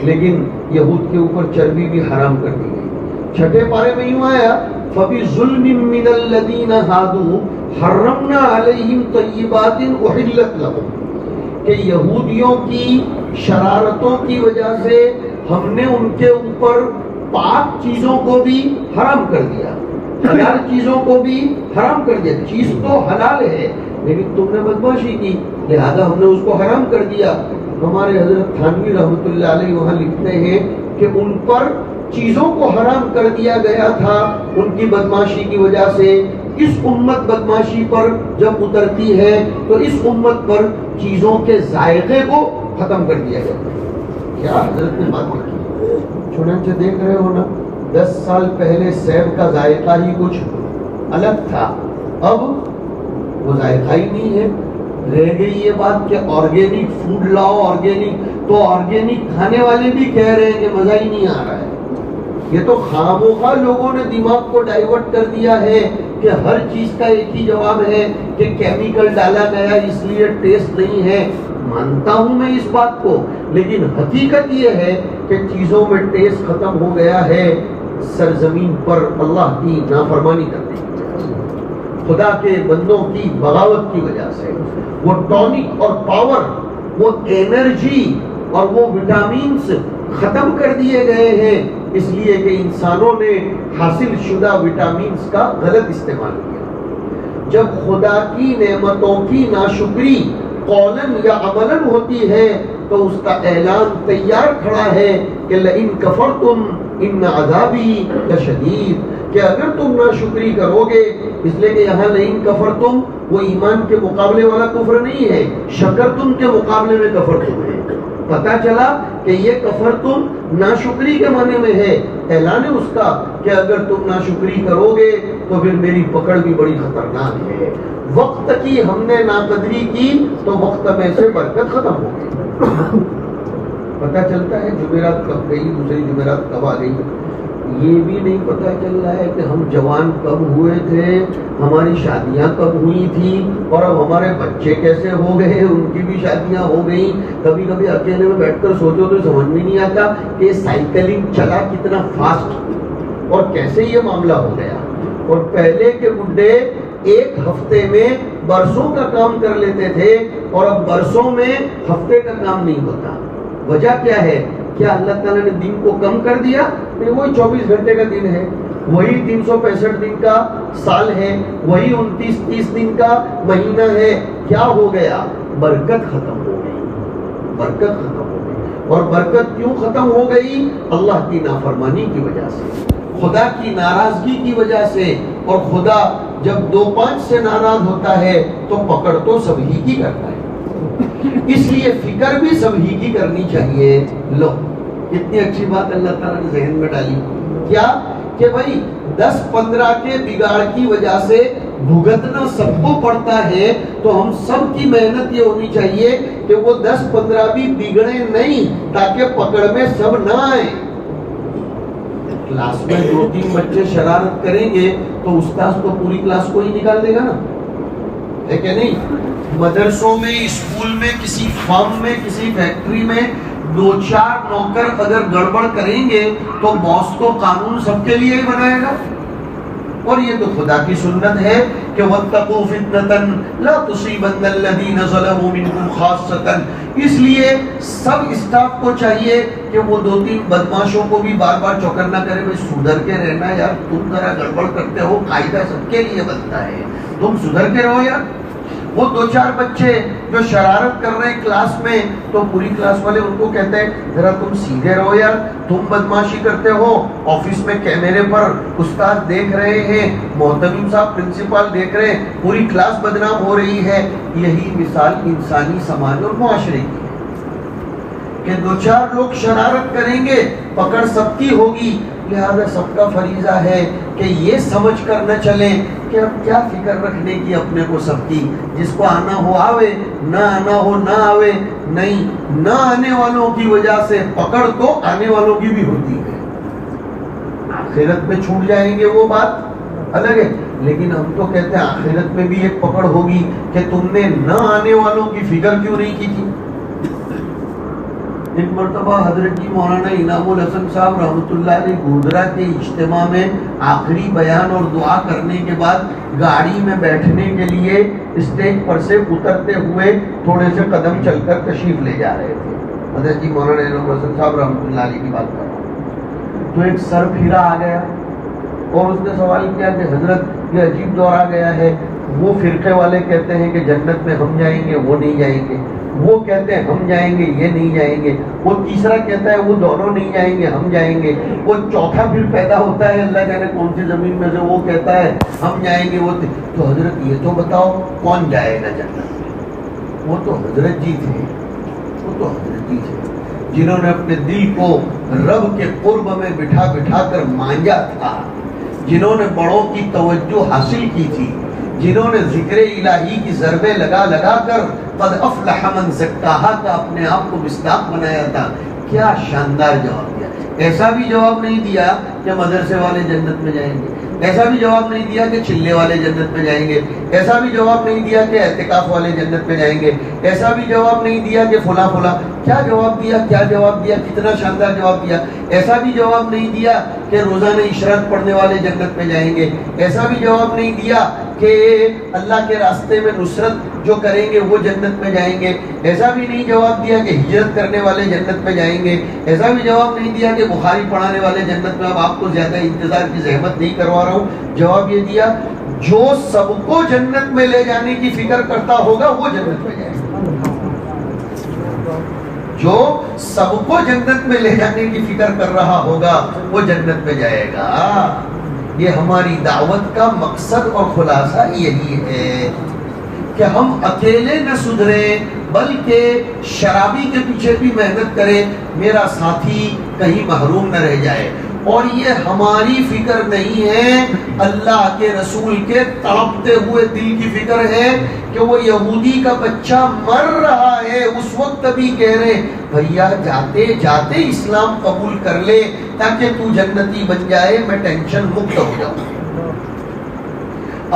لیکن یہود کے اوپر چربی بھی حرام کر دی گئی. چھٹے پارے میں یوں آیا فَبِظُلْمٍ مِّنَ الَّذِينَ هَادُوا حَرَّمْنَا عَلَيْهِمْ طَيِّبَاتٍ أُحِلَّتْ لَهُمْ. کہ یہودیوں کی شرارتوں کی وجہ سے ہم نے ان کے اوپر پاک چیزوں کو بھی حرام کر دیا، حلال چیزوں کو بھی حرام کر دیا. چیز تو حلال ہے لیکن تم نے بدماشی کی لہذا ہم نے اس کو حرام کر دیا. ہمارے حضرت تھانوی رحمۃ اللہ علیہ وہاں لکھتے ہیں کہ ان پر چیزوں کو حرام کر دیا گیا تھا ان کی بدماشی کی وجہ سے. اس امت بدماشی پر جب اترتی ہے تو اس امت پر چیزوں کے ذائقے کو ختم کر دیا جاتا ہے. کیا حضرت نے بات کی؟ چنانچہ دیکھ رہے ہو نا، 10 سال پہلے سیب کا ذائقہ ہی کچھ الگ تھا، اب وہ ذائقہ ہی نہیں ہے. رہ گئی یہ بات کہ آرگینک فوڈ لاؤ، آرگینک، تو آرگینک کھانے والے بھی کہہ رہے ہیں کہ مزہ ہی نہیں آ رہا ہے. یہ تو خاموخواہ لوگوں نے دماغ کو ڈائیورٹ کر دیا ہے کہ ہر چیز کا ایک ہی جواب ہے کہ کیمیکل ڈالا گیا اس لیے ٹیسٹ نہیں ہے. مانتا ہوں میں اس بات کو، لیکن حقیقت یہ ہے کہ چیزوں میں ٹیسٹ ختم ہو گیا ہے سرزمین پر اللہ کی نافرمانی کرنے کی وجہ سے، خدا کے بندوں کی بغاوت کی وجہ سے. وہ ٹونک اور پاور، وہ انرجی اور وہ وٹامنز ختم کر دیے گئے ہیں، اس لیے کہ انسانوں نے حاصل شدہ وٹامنز کا غلط استعمال کیا. جب خدا کی نعمتوں کی ناشکری قولاً یا عملاً ہوتی ہے تو اس کا اعلان تیار کھڑا ہے کہ لئن کفرتم ان عذابی لشدید، کہ اگر تم ناشکری کرو گے، اس لیے کہ یہاں لئن کفرتم وہ ایمان کے مقابلے والا کفر نہیں ہے، شکرتم کے مقابلے میں کفرتم ہے. پتا چلا کہ یہ کفرتم ناشکری کے معنی میں ہے. اعلان ہے اس کا کہ اگر تم ناشکری کرو گے تو پھر میری پکڑ بھی بڑی خطرناک ہے. وقت کی ہم نے ناقدری کی تو وقت میں سے برکت ختم ہو گئی. پتا چلتا ہے جمعرات کب گئی، دوسری جمعرات کب آ گئی، یہ بھی نہیں پتا چل رہا ہے کہ ہم جوان کب ہوئے تھے، ہماری شادیاں کب ہوئی تھی، اور اب ہمارے بچے کیسے ہو گئے، ان کی بھی شادیاں ہو گئیں. کبھی کبھی اکیلے میں بیٹھ کر سوچو تو سمجھ میں نہیں آتا کہ یہ سائیکلنگ چلا کتنا فاسٹ اور کیسے یہ معاملہ ہو گیا. اور پہلے کے بڈھے ایک ہفتے میں برسوں کا کام کر لیتے تھے، اور اب برسوں میں ہفتے کا کام نہیں ہوتا. وجہ کیا ہے؟ کیا اللہ تعالیٰ نے دن کو کم کر دیا؟ نہیں، وہی 24 گھنٹے کا دن ہے، وہی 365 دن کا سال ہے، وہی 29-30 دن کا مہینہ ہے. کیا ہو گیا؟ برکت ختم ہو گئی. برکت ختم ہو گئی. اور برکت کیوں ختم ہو گئی؟ اللہ کی نافرمانی کی وجہ سے، خدا کی ناراضگی کی وجہ سے. اور خدا جب 2-5 سے ناراض ہوتا ہے تو پکڑ تو سب ہی کی کرتا ہے، اس لیے فکر بھی سب ہی کی کرنی چاہیے. لو اتنی اچھی بات اللہ تعالیٰ نے ذہن میں ڈالی. کیا کہ بھائی 10-15 کے بگاڑ کی وجہ سے بھگتنا سب کو پڑتا ہے، تو ہم سب کی محنت یہ ہونی چاہیے کہ وہ 10-15 بھی بگڑے نہیں، تاکہ پکڑ میں سب نہ آئیں. کلاس میں 2-3 بچے شرارت کریں گے تو استاد تو پوری کلاس کو ہی نکال دے گا نا، ہے کہ نہیں؟ مدرسوں میں، اسکول میں، کسی فارم میں، کسی فیکٹری میں 2-4 نوکر اگر گڑبڑ کریں گے تو باس تو قانون سب کے لیے ہی بنائے گا. اور یہ تو خدا کی سنت ہے کہ وَاتَّقُوا فِتْنَةً لَا تُصِيبَنَّ الَّذِينَ ظَلَمُوا مِنْكُمْ خَاصَّةً. اس لیے سب اسٹاف کو چاہیے کہ وہ 2-3 بدماشوں کو بھی بار بار چوکر نہ کرے. بھائی سدھر کے رہنا یار، تم ذرا گڑبڑ کرتے ہو، قاعدہ سب کے لیے بنتا ہے، تم سدھر کے رہو یار. وہ 2-4 بچے جو شرارت کر رہے ہیں کلاس میں، تو پوری کلاس والے ان کو کہتے ہیں ذرا تم سیدھے رہو یار، تم بدماشی کرتے ہو، آفس میں کیمرے پر استاد دیکھ رہے ہیں، محتمم صاحب پرنسپل دیکھ رہے ہیں، پوری کلاس بدنام ہو رہی ہے. یہی مثال انسانی سماج اور معاشرے کی ہے کہ 2-4 لوگ شرارت کریں گے، پکڑ سب کی ہوگی. لہذا سب کا فریضہ ہے کہ یہ سمجھ کر نہ چلیں کہ اب کیا فکر رکھنے کی اپنے کو سب کی، جس کو آنا ہو آوے، نہ آنا ہو نہ آوے. نہیں، نہ آنے والوں کی وجہ سے پکڑ تو آنے والوں کی بھی ہوتی ہے. آخرت میں چھوٹ جائیں گے وہ بات الگ ہے، لیکن ہم تو کہتے ہیں آخرت میں بھی ایک پکڑ ہوگی کہ تم نے نہ آنے والوں کی فکر کیوں نہیں کی تھی. ایک مرتبہ حضرت جی مولانا انعام الحسن صاحب رحمۃ اللہ علیہ گودرا کے اجتماع میں آخری بیان اور دعا کرنے کے بعد گاڑی میں بیٹھنے کے لیے اسٹیج پر سے اترتے ہوئے تھوڑے سے قدم چل کر تشریف لے جا رہے تھے. حضرت جی مولانا انعام الحسن صاحب رحمۃ اللہ علیہ کی بات کر رہا ہوں، تو ایک سر پھرا آ گیا اور اس نے سوال کیا کہ حضرت یہ عجیب دور آ گیا ہے، وہ فرقے والے کہتے ہیں کہ جنت میں ہم جائیں گے، وہ نہیں جائیں گے، وہ کہتے ہیں ہم جائیں گے، یہ نہیں جائیں گے، وہ تیسرا کہتا ہے وہ دونوں نہیں جائیں گے، ہم جائیں گے، وہ چوتھا پھر پیدا ہوتا ہے اللہ جانے کون سی زمین میں سے، وہ کہتا ہے ہم جائیں گے، وہ تو حضرت یہ تو بتاؤ کون جائے گا جنت؟ وہ تو حضرت جی تھے، وہ تو حضرت جی تھے جنہوں نے اپنے دل کو رب کے قرب میں بٹھا بٹھا کر مانجا تھا، جنہوں نے بڑوں کی توجہ حاصل کی تھی، جنہوں نے ذکر الہی کی ضربیں لگا لگا کر قد افلح من زکاہا کا اپنے آپ کو مصداق بنایا تھا۔ کیا شاندار جواب دیا! ایسا بھی جواب نہیں دیا کہ مدرسے والے جنت میں جائیں گے، ایسا بھی جواب نہیں دیا کہ چلے والے جنت میں جائیں گے، ایسا بھی جواب نہیں دیا کہ اعتکاف والے جنت میں جائیں گے، ایسا بھی جواب نہیں دیا کہ فلاں فلاں۔ کیا جواب دیا؟ کیا جواب دیا؟ کتنا شاندار جواب دیا! ایسا بھی جواب نہیں دیا کہ روزانہ عشرت پڑھنے والے جنت میں جائیں گے، ایسا بھی جواب نہیں دیا کہ اللہ کے راستے میں نصرت جو کریں گے وہ جنت میں جائیں گے، ایسا بھی نہیں جواب دیا کہ ہجرت کرنے والے جنت میں جائیں گے، ایسا بھی جواب نہیں دیا کہ بخاری پڑھانے والے جنت میں۔ اب آپ کو زیادہ انتظار کی زحمت نہیں کروا رہا ہوں، جواب یہ دیا جو سب کو جنت میں لے جانے کی فکر کرتا ہوگا وہ جنت میں جائے گا، جو سب کو جنت میں لے جانے کی فکر کر رہا ہوگا وہ جنت میں جائے گا۔ یہ ہماری دعوت کا مقصد اور خلاصہ یہی ہے کہ ہم اکیلے نہ سدھریں بلکہ شرابی کے پیچھے بھی محنت کریں، میرا ساتھی کہیں محروم نہ رہ جائے۔ اور یہ ہماری فکر نہیں ہے، اللہ کے رسول کے تڑپتے ہوئے دل کی فکر ہے کہ وہ یہودی کا بچہ مر رہا ہے، اس وقت بھی کہہ رہے بھیا جاتے جاتے اسلام قبول کر لے تاکہ تو جنتی بن جائے، میں ٹینشن مکت ہو جاؤں۔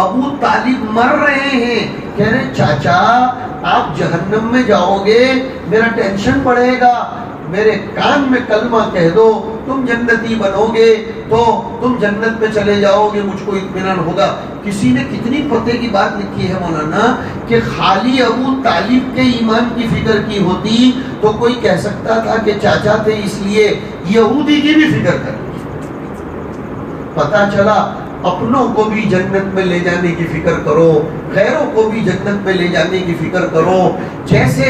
ابو طالب مر رہے ہیں، کہہ رہے چاچا آپ جہنم میں جاؤ گے، میرا ٹینشن بڑھے گا، میرے کان میں کلمہ کہہ دو، تم جنتی بنو گے تو تم جنت میں چلے جاؤ گے، مجھ کو اطمینان ہوگا۔ کسی نے کتنی پتے کی بات لکھی ہے مولانا کہ خالی ابو طالب کے ایمان کی فکر کی ہوتی تو کوئی کہہ سکتا تھا کہ چاچا تھے اس لیے یہودی کی بھی فکر کر۔ پتہ چلا اپنوں کو بھی جنت میں لے جانے کی فکر کرو، غیروں کو بھی جنت میں لے جانے کی فکر کرو۔ جیسے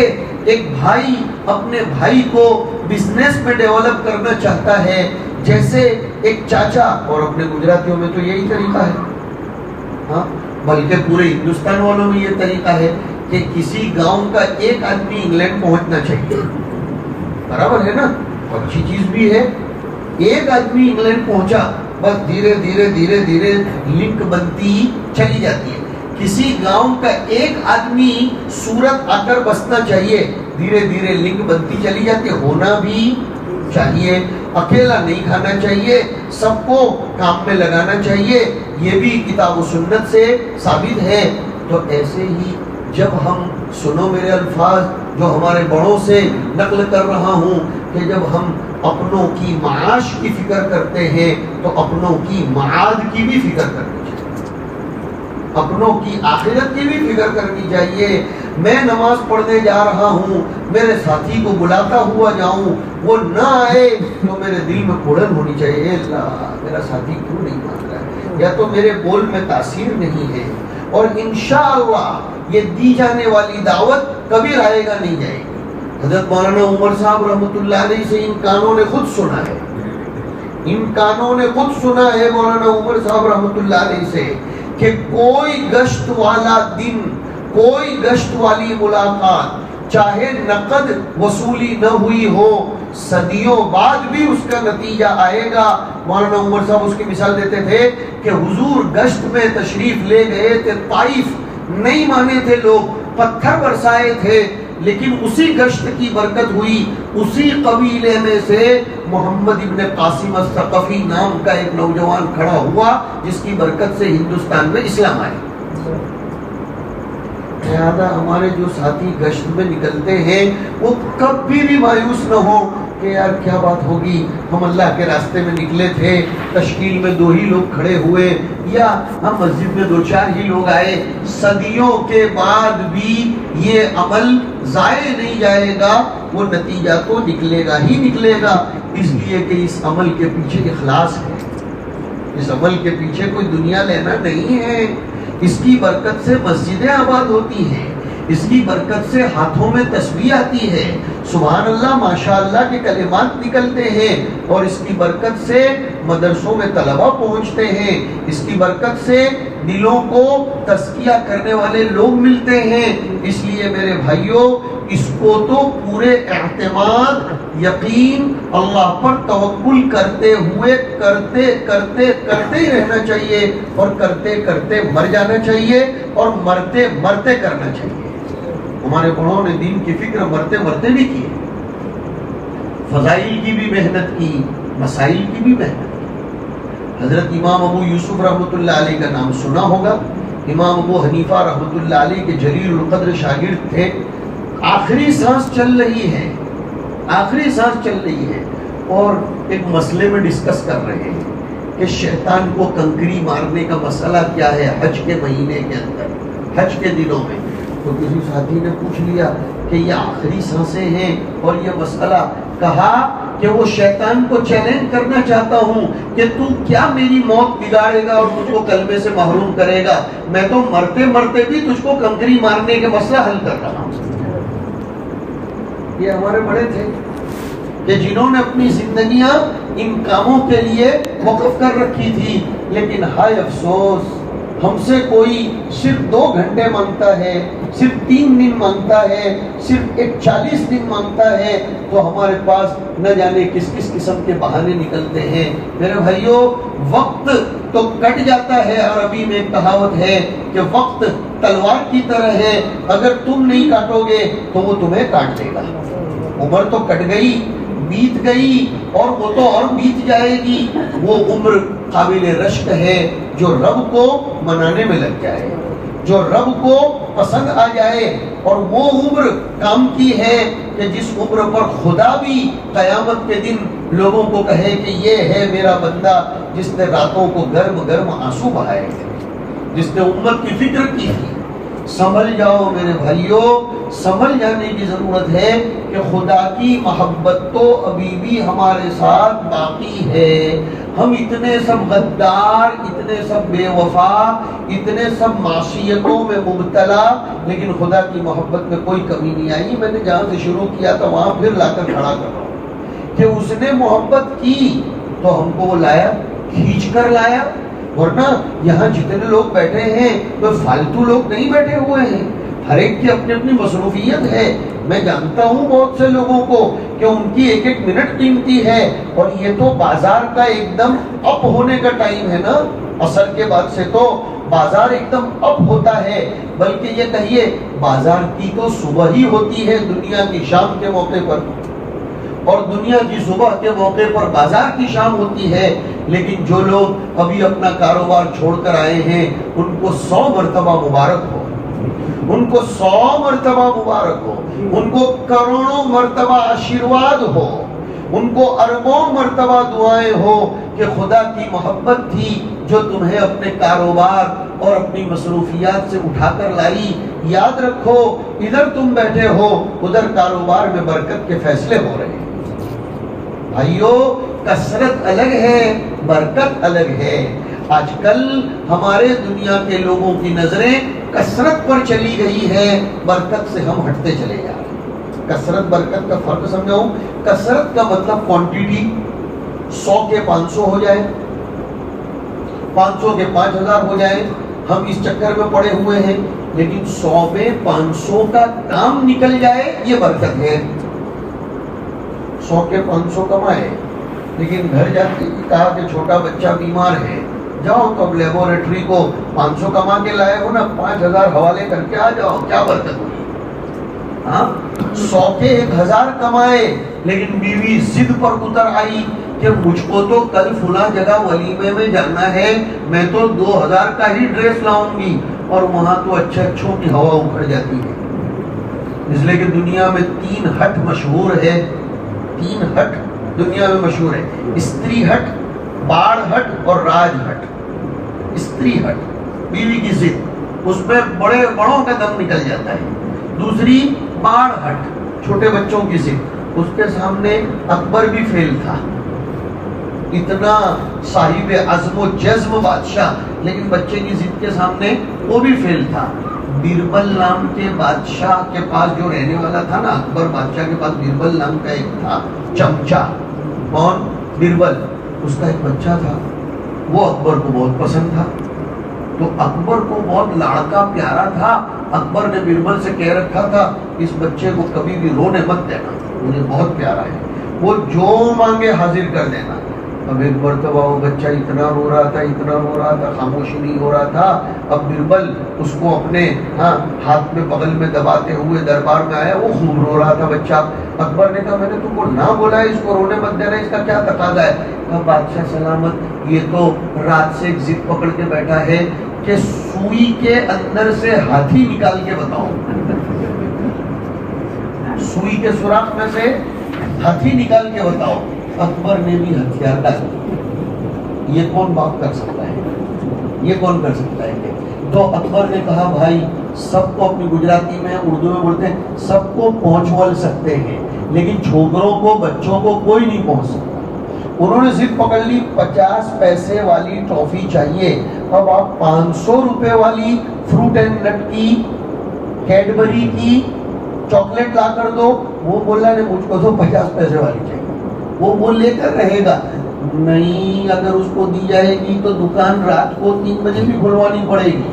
ایک بھائی اپنے بھائی کو بزنس میں ڈیولپ کرنا چاہتا ہے، جیسے ایک چاچا، اور اپنے گجراتیوں میں تو یہی طریقہ ہے، ہاں بلکہ پورے ہندوستان والوں میں یہ طریقہ ہے کہ کسی گاؤں کا ایک آدمی انگلینڈ پہنچنا چاہیے، برابر ہے نا، اچھی چیز بھی ہے۔ ایک آدمی انگلینڈ پہنچا، بس دھیرے دھیرے دھیرے دھیرے لنک بنتی چلی جاتی ہے۔ کسی گاؤں کا ایک آدمی سورت آ کر بسنا چاہیے، دھیرے دھیرے لنک بنتی چلی جاتی ہے۔ ہونا بھی چاہیے، اکیلا نہیں کھانا چاہیے، سب کو کام میں لگانا چاہیے، یہ بھی کتاب و سنت سے ثابت ہے۔ تو ایسے ہی جب ہم سنو میرے الفاظ جو ہمارے بڑوں سے نقل کر رہا ہوں کہ جب ہم اپنوں کی معاش کی فکر کرتے ہیں تو اپنوں کی معاد کی بھی فکر کرنی چاہیے، اپنوں کی آخرت کی بھی فکر کرنی چاہیے۔ میں نماز پڑھنے جا رہا ہوں، میرے ساتھی کو بلاتا ہوا جاؤں، وہ نہ آئے تو میرے دل میں کھڑن ہونی چاہیے، اے اللہ میرا ساتھی کیوں نہیں مان رہا ہے، یا تو میرے بول میں تاثیر نہیں ہے۔ اور انشاءاللہ یہ دی جانے والی دعوت کبھی رائے گا نہیں جائے گی۔ حضرت مولانا عمر صاحب رحمۃ اللہ علیہ سے ان کانوں نے خود سنا ہے، ان کانوں نے خود سنا ہے مولانا عمر صاحب رحمۃ اللہ علیہ سے کہ کوئی گشت والا دن، کوئی گشت والی ملاقات چاہے نقد وصولی نہ ہوئی ہو، صدیوں بعد بھی اس کا نتیجہ آئے گا۔ مولانا عمر صاحب اس کی مثال دیتے تھے کہ حضور گشت میں تشریف لے گئے تھے طائف، نہیں مانے تھے لوگ، پتھر برسائے تھے، لیکن اسی گشت کی برکت ہوئی، اسی قبیلے میں سے محمد ابن قاسم الثقفی نام کا ایک نوجوان کھڑا ہوا جس کی برکت سے ہندوستان میں اسلام آئے۔ لہذا ہمارے جو ساتھی گشت میں نکلتے ہیں وہ کبھی بھی مایوس نہ ہو کہ یار کیا بات ہوگی، ہم اللہ کے راستے میں نکلے تھے، تشکیل میں 2 ہی لوگ کھڑے ہوئے یا ہم مسجد میں 2-4 ہی لوگ آئے، صدیوں کے بعد بھی یہ عمل ضائع نہیں جائے گا، وہ نتیجہ تو نکلے گا ہی نکلے گا، اس لیے کہ اس عمل کے پیچھے اخلاص ہے، اس عمل کے پیچھے کوئی دنیا لینا نہیں ہے، اس کی برکت سے مسجدیں آباد ہوتی ہیں، اس کی برکت سے ہاتھوں میں تسبیح آتی ہے، سبحان اللہ ماشاء اللہ کے کلمات نکلتے ہیں، اور اس کی برکت سے مدرسوں میں طلبہ پہنچتے ہیں، اس کی برکت سے دلوں کو تزکیہ کرنے والے لوگ ملتے ہیں۔ اس لیے میرے بھائیوں، اس کو تو پورے اعتماد، یقین، اللہ پر توکل کرتے ہوئے کرتے کرتے کرتے ہی رہنا چاہیے، اور کرتے کرتے مر جانا چاہیے، اور مرتے مرتے کرنا چاہیے۔ ہمارے بڑوں نے دین کی فکر مرتے مرتے بھی کی، فضائل کی بھی محنت کی، مسائل کی بھی محنت کی۔ حضرت امام ابو یوسف رحمۃ اللہ علیہ کا نام سنا ہوگا، امام ابو حنیفہ رحمۃ اللہ علیہ کے جلیل القدر شاگرد تھے۔ آخری سانس چل رہی ہے، آخری سانس چل رہی ہے، اور ایک مسئلے میں ڈسکس کر رہے ہیں کہ شیطان کو کنکری مارنے کا مسئلہ کیا ہے حج کے مہینے کے اندر، حج کے دنوں میں۔ تو کسی ساتھی نے پوچھ لیا کہ یہ آخری سانسیں ہیں اور یہ مسئلہ، کہا کہ وہ شیطان کو چیلنج کرنا چاہتا ہوں کہ تو کیا میری موت بگاڑے گا اور تجھ کو کلمے سے محروم کرے گا، میں تو مرتے مرتے بھی تجھ کو کنکری مارنے کے مسئلہ حل کر رہا ہوں۔ یہ ہمارے بڑے تھے کہ جنہوں نے اپنی زندگیاں ان کاموں کے لیے وقف کر رکھی تھی، لیکن ہائے افسوس ہم سے کوئی صرف 2 گھنٹے مانگتا ہے، صرف 3 دن مانگتا ہے، صرف 40 دن مانگتا ہے، تو ہمارے پاس نہ جانے کس کس قسم کے بہانے نکلتے ہیں۔ میرے بھائیوں، وقت تو کٹ جاتا ہے، عربی میں ایک کہاوت ہے کہ وقت تلوار کی طرح ہے، اگر تم نہیں کاٹو گے تو وہ تمہیں کاٹ دے گا۔ عمر تو کٹ گئی، بیت گئی، اور وہ تو اور بیت جائے گی۔ وہ عمر قابل رشک ہے جو رب کو منانے میں لگ جائے، جو رب کو پسند آ جائے، اور وہ عمر کام کی ہے کہ جس عمر پر خدا بھی قیامت کے دن لوگوں کو کہے کہ یہ ہے میرا بندہ جس نے راتوں کو گرم گرم آنسو بہائے تھے، جس نے امت کی فکر کی تھی۔ سنبھل جاؤ میرے بھائیوں، سنبھل جانے کی ضرورت ہے کہ خدا کی محبت تو ابھی بھی ہمارے ساتھ باقی ہے۔ ہم اتنے سب غدار، اتنے سب بے وفا، اتنے سب معصیتوں میں مبتلا، لیکن خدا کی محبت میں کوئی کمی نہیں آئی۔ میں نے جہاں سے شروع کیا تھا وہاں پھر لا کر کھڑا کر رہا ہوں کہ اس نے محبت کی تو ہم کو وہ لایا، کھینچ کر لایا، ورنہ یہاں جتنے لوگ بیٹھے ہیں کوئی فالتو لوگ نہیں بیٹھے ہوئے ہیں، ہر ایک کی اپنی اپنی مصروفیت ہے۔ میں جانتا ہوں بہت سے لوگوں کو کہ ان کی ایک ایک منٹ قیمتی ہے، اور یہ تو بازار کا ایک دم اپ ہونے کا ٹائم ہے نا، عصر کے بعد سے تو بازار ایک دم اپ ہوتا ہے، بلکہ یہ کہیے بازار کی تو صبح ہی ہوتی ہے دنیا کی شام کے موقع پر، اور دنیا کی صبح کے موقع پر بازار کی شام ہوتی ہے۔ لیکن جو لوگ ابھی اپنا کاروبار چھوڑ کر آئے ہیں ان کو 100 مرتبہ مبارک ہو، ان کو 100 مرتبہ مبارک ہو، ان کو کروڑوں مرتبہ آشیرواد ہو، ان کو اربوں مرتبہ دعائیں ہو کہ خدا کی محبت تھی جو تمہیں اپنے کاروبار اور اپنی مصروفیات سے اٹھا کر لائی۔ یاد رکھو، ادھر تم بیٹھے ہو، ادھر کاروبار میں برکت کے فیصلے ہو رہے ہیں۔ بھائیو، کثرت الگ ہے، برکت الگ ہے۔ آج کل ہمارے دنیا کے لوگوں کی نظریں کثرت پر چلی گئی ہے، برکت سے ہم ہٹتے چلے جا رہے ہیں۔ کثرت برکت کا فرق سمجھاؤں؟ کثرت کا مطلب کوانٹیٹی، 100 کے 500 ہو جائے، 500 کے 5000 ہو جائے، ہم اس چکر میں پڑے ہوئے ہیں۔ لیکن 100 میں 500 کا کام نکل جائے، یہ برکت ہے۔ 100 کے 500 کمائے، لیکن گھر جا کے کہا کہ چھوٹا بچہ بیمار ہے، جاؤ تو اب لیبوریٹری کو 500 کما کے لائے ہو نا، 5000 حوالے کر کے آ جاؤ، کیا برکت ہوئی؟ ہاں، 100 کے 1000 کمائے، لیکن بیوی ضد پر اتر آئی کہ مجھ کو تو کل فلاں جگہ ولیمے میں جانا ہے، میں تو 2000 کا ہی ڈریس لاؤں گی، اور وہاں تو اچھوں کی ہوا اکھڑ جاتی ہے۔ اس لیے کہ دنیا میں 3 ہٹ مشہور ہے، 3 ہٹ دنیا میں مشہور ہے، استری ہٹ، باڑ ہٹ اور راج ہٹ۔ استری ہٹ بیوی کی ضد، اس میں بڑوں کا دم نکل جاتا ہے۔ دوسری باڑ ہٹ، چھوٹے بچوں کی ضد، اس کے سامنے اکبر بھی فیل تھا، اتنا صاحب عزم و جزم بادشاہ، لیکن بچے کی ضد کے سامنے وہ بھی فیل تھا۔ بیربل نام کے بادشاہ کے پاس جو رہنے والا تھا نا، اکبر بادشاہ کے پاس بیربل نام کا ایک تھا چمچا. کون؟ بیربل. اس کا ایک بچہ تھا، وہ اکبر کو بہت پسند تھا. تو اکبر کو بہت لاڑکا پیارا تھا. اکبر نے بیربل سے کہہ رکھا تھا اس بچے کو کبھی بھی رونے مت دینا، مجھے بہت پیارا ہے، وہ جو مانگے حاضر کر دینا. اب ایک مرتبہ وہ بچہ اتنا رو رہا تھا، خاموشی نہیں ہو رہا تھا. اب بیربل اس کو اپنے ہاتھ میں بغل میں دباتے ہوئے دربار میں آیا. وہ خوب رو رہا تھا بچہ. اکبر نے کہا میں نے تم کو نہ بولا ہے اس کو رونے مت دینا، اس کا کیا تقاضا ہے؟ کہا بادشاہ سلامت، یہ تو رات سے ایک ضد پکڑ کے بیٹھا ہے کہ سوئی کے اندر سے ہاتھی نکال کے بتاؤ. سوئی کے سوراخ میں سے ہاتھی نکال کے بتاؤ. اکبر نے بھی ہتھیار ڈال. یہ کون بات کر سکتا ہے؟ یہ کون کر سکتا ہے؟ تو اکبر نے کہا بھائی سب کو، اپنی گجراتی میں اردو میں بولتے ہیں سب کو پہنچ ول سکتے ہیں لیکن چھوکروں کو، بچوں کو کوئی نہیں پہنچ سکتا. انہوں نے ضد پکڑ لی 50 پیسے والی ٹرافی چاہیے. اب آپ 500 روپے والی فروٹ اینڈ نٹ کی، کیڈبری کی چاکلیٹ لا کر دو. وہ بولا نہیں، مجھ کو تو 50 پیسے والی چاہیے. وہ لے کر رہے گا نہیں. اگر اس کو دی جائے گی تو دکان رات کو 3 بجے بھی کھلوانی پڑے گی.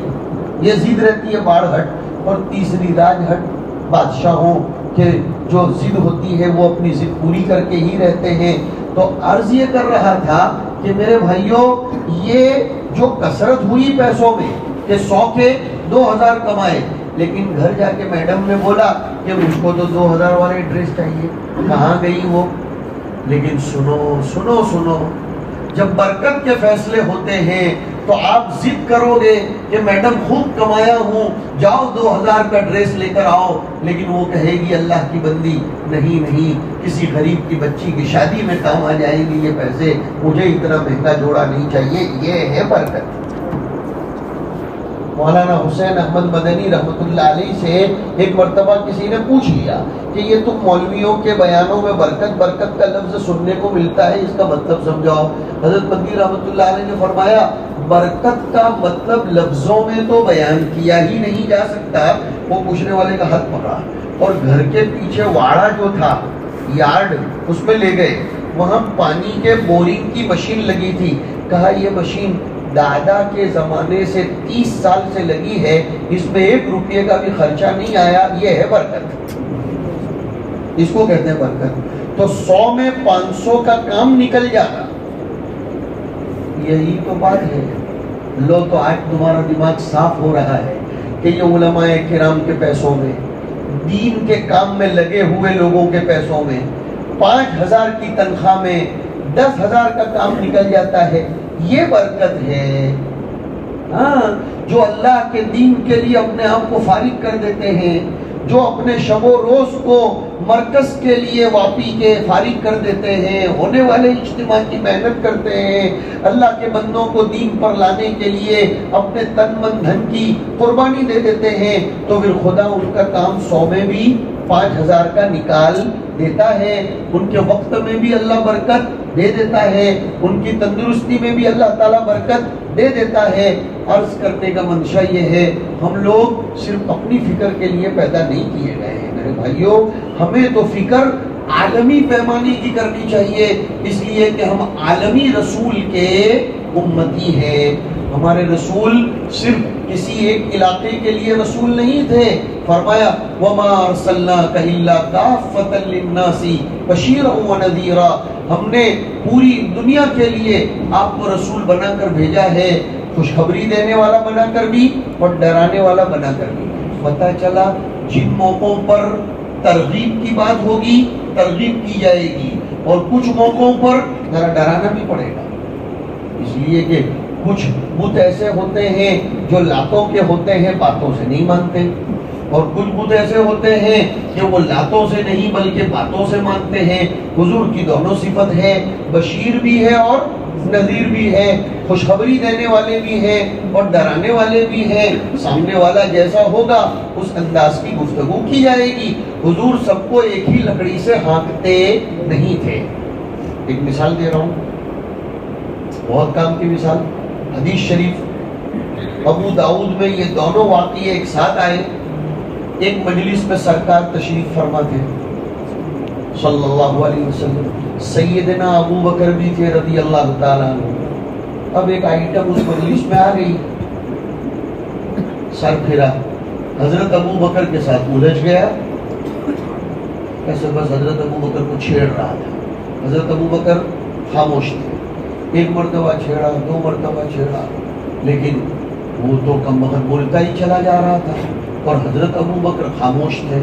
یہ ضد رہتی ہے باڑ ہٹ. اور تیسری راج ہٹ. بادشاہوں کے جو ضد ہوتی ہے وہ اپنی ضد پوری کر کے ہی رہتے ہیں. تو عرض یہ کر رہا تھا کہ میرے بھائیوں، یہ جو کثرت ہوئی پیسوں میں کہ 100 کے 2000 کمائے، لیکن گھر جا کے میڈم نے بولا کہ مجھ کو تو 2000 والے ڈریس چاہیے. کہاں گئی وہ؟ لیکن سنو، جب برکت کے فیصلے ہوتے ہیں تو آپ ضد کرو گے کہ میڈم خوب کمایا ہوں، جاؤ 2000 کا ڈریس لے کر آؤ. لیکن وہ کہے گی اللہ کی بندی نہیں، کسی غریب کی بچی کی شادی میں کام آ جائیں گی یہ پیسے، مجھے اتنا مہنگا جوڑا نہیں چاہیے. یہ ہے برکت. مولانا حسین احمد مدنی رحمۃ اللہ علیہ سے ایک مرتبہ کسی نے پوچھ لیا کہ یہ تم مولویوں کے بیانوں میں برکت کا لفظ سننے کو ملتا ہے، اس کا مطلب سمجھاؤ. حضرت مدنی رحمۃ اللہ علیہ نے فرمایا برکت کا مطلب لفظوں میں تو بیان کیا ہی نہیں جا سکتا. وہ پوچھنے والے کا ہاتھ پکڑا اور گھر کے پیچھے واڑا جو تھا، یارڈ، اس میں لے گئے. وہاں پانی کے بورنگ کی مشین لگی تھی. کہا یہ مشین دادا کے زمانے سے 30 سال سے لگی ہے، اس میں 1 روپے کا بھی خرچہ نہیں آیا. یہ ہے برکت، اس کو کہتے ہیں برکت. تو 100 میں 500 کا کام نکل جانا، یہی تو بات ہے. لو تو آج تمہارا دماغ صاف ہو رہا ہے کہ یہ علماء کرام کے پیسوں میں، دین کے کام میں لگے ہوئے لوگوں کے پیسوں میں 5000 کی تنخواہ میں 10,000 کا کام نکل جاتا ہے. یہ برکت ہے. جو اللہ کے دین کے لیے اپنے آپ کو فارغ کر دیتے ہیں، جو اپنے شب و روز کو مرکز کے لیے واپی کے فارغ کر دیتے ہیں، ہونے والے اجتماع کی محنت کرتے ہیں، اللہ کے بندوں کو دین پر لانے کے لیے اپنے تن من دھن کی قربانی دے دیتے ہیں، تو پھر خدا ان کا کام 100 میں بھی 5000 کا نکال دیتا ہے. ان کے وقت میں بھی اللہ برکت دے دیتا ہے، ان کی تندرستی میں بھی اللہ تعالیٰ برکت دے دیتا ہے. عرض کرنے کا منشا یہ ہے، ہم لوگ صرف اپنی فکر کے لیے پیدا نہیں کیے گئے ہیں میرے بھائیوں. ہمیں تو فکر عالمی پیمانے کی کرنی چاہیے، اس لیے کہ ہم عالمی رسول کے امتی ہیں. ہمارے رسول صرف کسی ایک علاقے کے لیے رسول نہیں تھے. فرمایا وَمَا أَرْسَلْنَاكَ إِلَّا كَافَّةً لِلنَّاسِ بَشِيرًا وَنَذِيرًا. ہم نے پوری دنیا کے لیے آپ کو رسول بنا کر بھیجا ہے، خوشخبری دینے والا بنا کر بھی اور ڈرانے والا بنا کر بھی. پتہ چلا جن موقعوں پر ترغیب کی بات ہوگی ترغیب کی جائے گی، اور کچھ موقعوں پر ذرا ڈرانا بھی پڑے گا. اس لیے کہ کچھ بت ایسے ہوتے ہیں جو لاتوں کے ہوتے ہیں، باتوں سے نہیں مانتے، اور کچھ بت ایسے ہوتے ہیں کہ وہ لاتوں سے نہیں بلکہ باتوں سے مانتے ہیں. حضور کی دونوں صفت ہے، بشیر بھی ہے اور نذیر بھی ہے، خوشخبری دینے والے بھی ہیں اور ڈرانے والے بھی ہیں. سامنے والا جیسا ہوگا اس انداز کی گفتگو کی جائے گی. حضور سب کو ایک ہی لکڑی سے ہانکتے نہیں تھے. ایک مثال دے رہا ہوں، بہت کام کی مثال. حدیث شریف ابو داؤد میں یہ دونوں واقعے ایک ساتھ آئے. ایک مجلس میں سرکار تشریف فرما تھے صلی اللہ علیہ وسلم. سیدنا ابو بکر بھی تھے رضی اللہ تعالیٰ عنہ. اب ایک آئٹم اس مجلس میں آ گئی, سر پھرا, حضرت ابو بکر کے ساتھ الجھ گیا. ایسے بس حضرت ابو بکر کو چھیڑ رہا تھا. حضرت ابو بکر خاموش تھے. ایک مرتبہ چھیڑا, دو مرتبہ چھیڑا, لیکن وہ تو کم وقت بولتا ہی چلا جا رہا تھا اور حضرت ابو بکر خاموش تھے.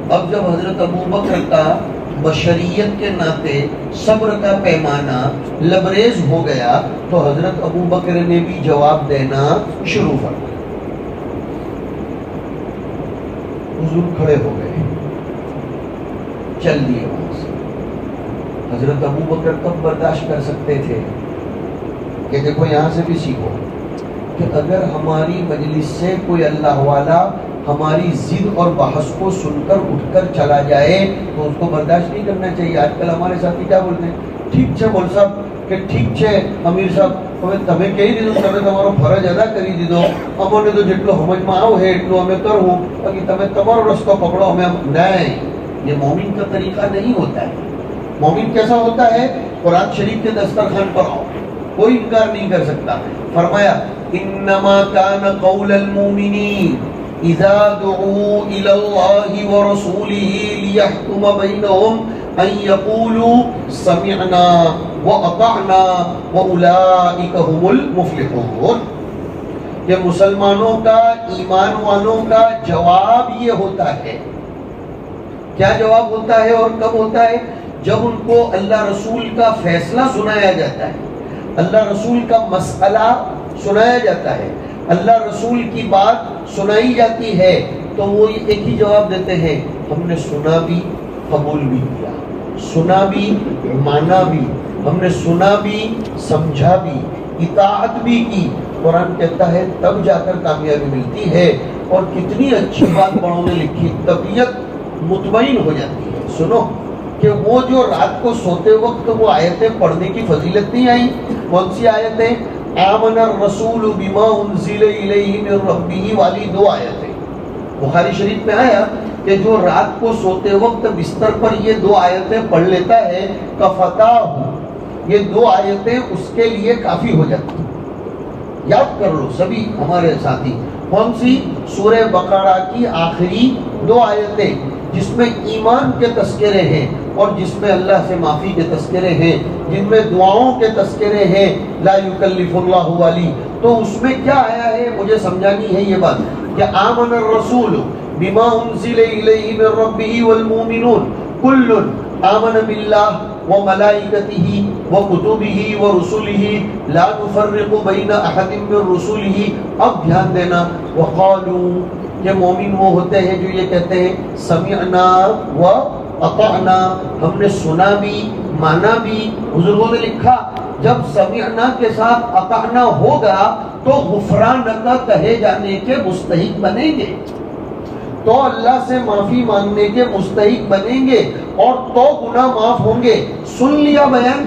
اب جب حضرت ابو بکر کا بشریت کے ناطے صبر کا پیمانہ لبریز ہو گیا تو حضرت ابو بکر نے بھی جواب دینا شروع کر دیا. حضور کھڑے ہو گئے, چل دیے وہاں سے. حضرت ابو بکر کب برداشت کر سکتے تھے کہ دیکھو یہاں سے بھی سیکھو کہ اگر ہماری مجلس سے کوئی اللہ والا ہماری ضد اور بحث کو سن کر اٹھ کر چلا جائے تو اس کو برداشت نہیں کرنا چاہیے. آج کل ہمارے ساتھی کیا بولتے ہیں, ٹھیک ہے مول صاحب, کہ ٹھیک ہے امیر صاحب, તમે કહી દીધું, તમે તમારો ફરજ અદા કરી દીધો, અમને તો જેટલો સમજમાં આવે એટલું અમે કરવું, બાકી તમે તમારો રસ્તો પકડો, અમે નહીં. یہ مومن کا طریقہ نہیں ہوتا ہے. مومن کیسا ہوتا ہے, قرآن شریف کے دسترخوان پر آؤ, کوئی انکار نہیں کر سکتا. فرمایا انما كان قول المؤمنين اذا دعوا الى الله ورسوله ليحكم بينهم ان يقولوا سمعنا واطعنا واولئك هم المفلحون. یہ مسلمانوں کا, ایمان والوں کا جواب یہ ہوتا ہے. کیا جواب ہوتا ہے اور کب ہوتا ہے؟ جب ان کو اللہ رسول کا فیصلہ سنایا جاتا ہے, اللہ رسول کا مسئلہ سنایا جاتا ہے, اللہ رسول کی بات سنائی جاتی ہے تو وہ ایک ہی جواب دیتے ہیں, ہم نے سنا بھی, قبول بھی کیا. سنا بھی, مانا بھی, ہم نے سنا بھی, سمجھا بھی, اطاعت بھی کی. قرآن کہتا ہے تب جا کر کامیابی ملتی ہے. اور کتنی اچھی بات بڑوں نے لکھی, طبیعت مطمئن ہو جاتی ہے. سنو کہ وہ جو رات کو سوتے وقت وہ آیتیں پڑھنے کی فضیلت نہیں آئی. کون سی آیتیں؟ آمن الرسول بما انزل الیہ من ربہ والی دو آیتیں. بخاری شریف میں آیا کہ جو رات کو سوتے وقت بستر پر یہ دو آیتیں پڑھ لیتا ہے کفتاہ, یہ دو آیتیں اس کے لیے کافی ہو جاتی. یاد کر لو سبھی ہمارے ساتھی, کون سی؟ سورہ بقرہ کی آخری دو آیتیں جس میں ایمان کے تذکرے ہیں اور جس میں اللہ سے معافی کے تذکرے ہیں, جن میں دعاؤں کے تذکرے ہیں. لا یکلف اللہ والی, تو اس میں کیا آیا ہے مجھے سمجھانی ہے یہ بات کہ آمن الرسول بما انزل الیہ من ربہ والمؤمنون کل آمن باللہ وملائکتہ وکتبہ ورسلہ لا نفرق بین احد من رسلہ. اب دھیان دینا, وقالوا, کہ مومن وہ ہوتے ہیں جو یہ کہتے ہیں سمعنا و اطعنا, ہم نے سنا بھی, مانا بھی. بزرگوں نے لکھا جب سمعنا کے ساتھ اطعنا ہوگا تو غفران کا کہے جانے کے مستحق بنیں گے, تو اللہ سے معافی مانگنے کے مستحق بنیں گے اور تو گناہ معاف ہوں گے. سن لیا بیان,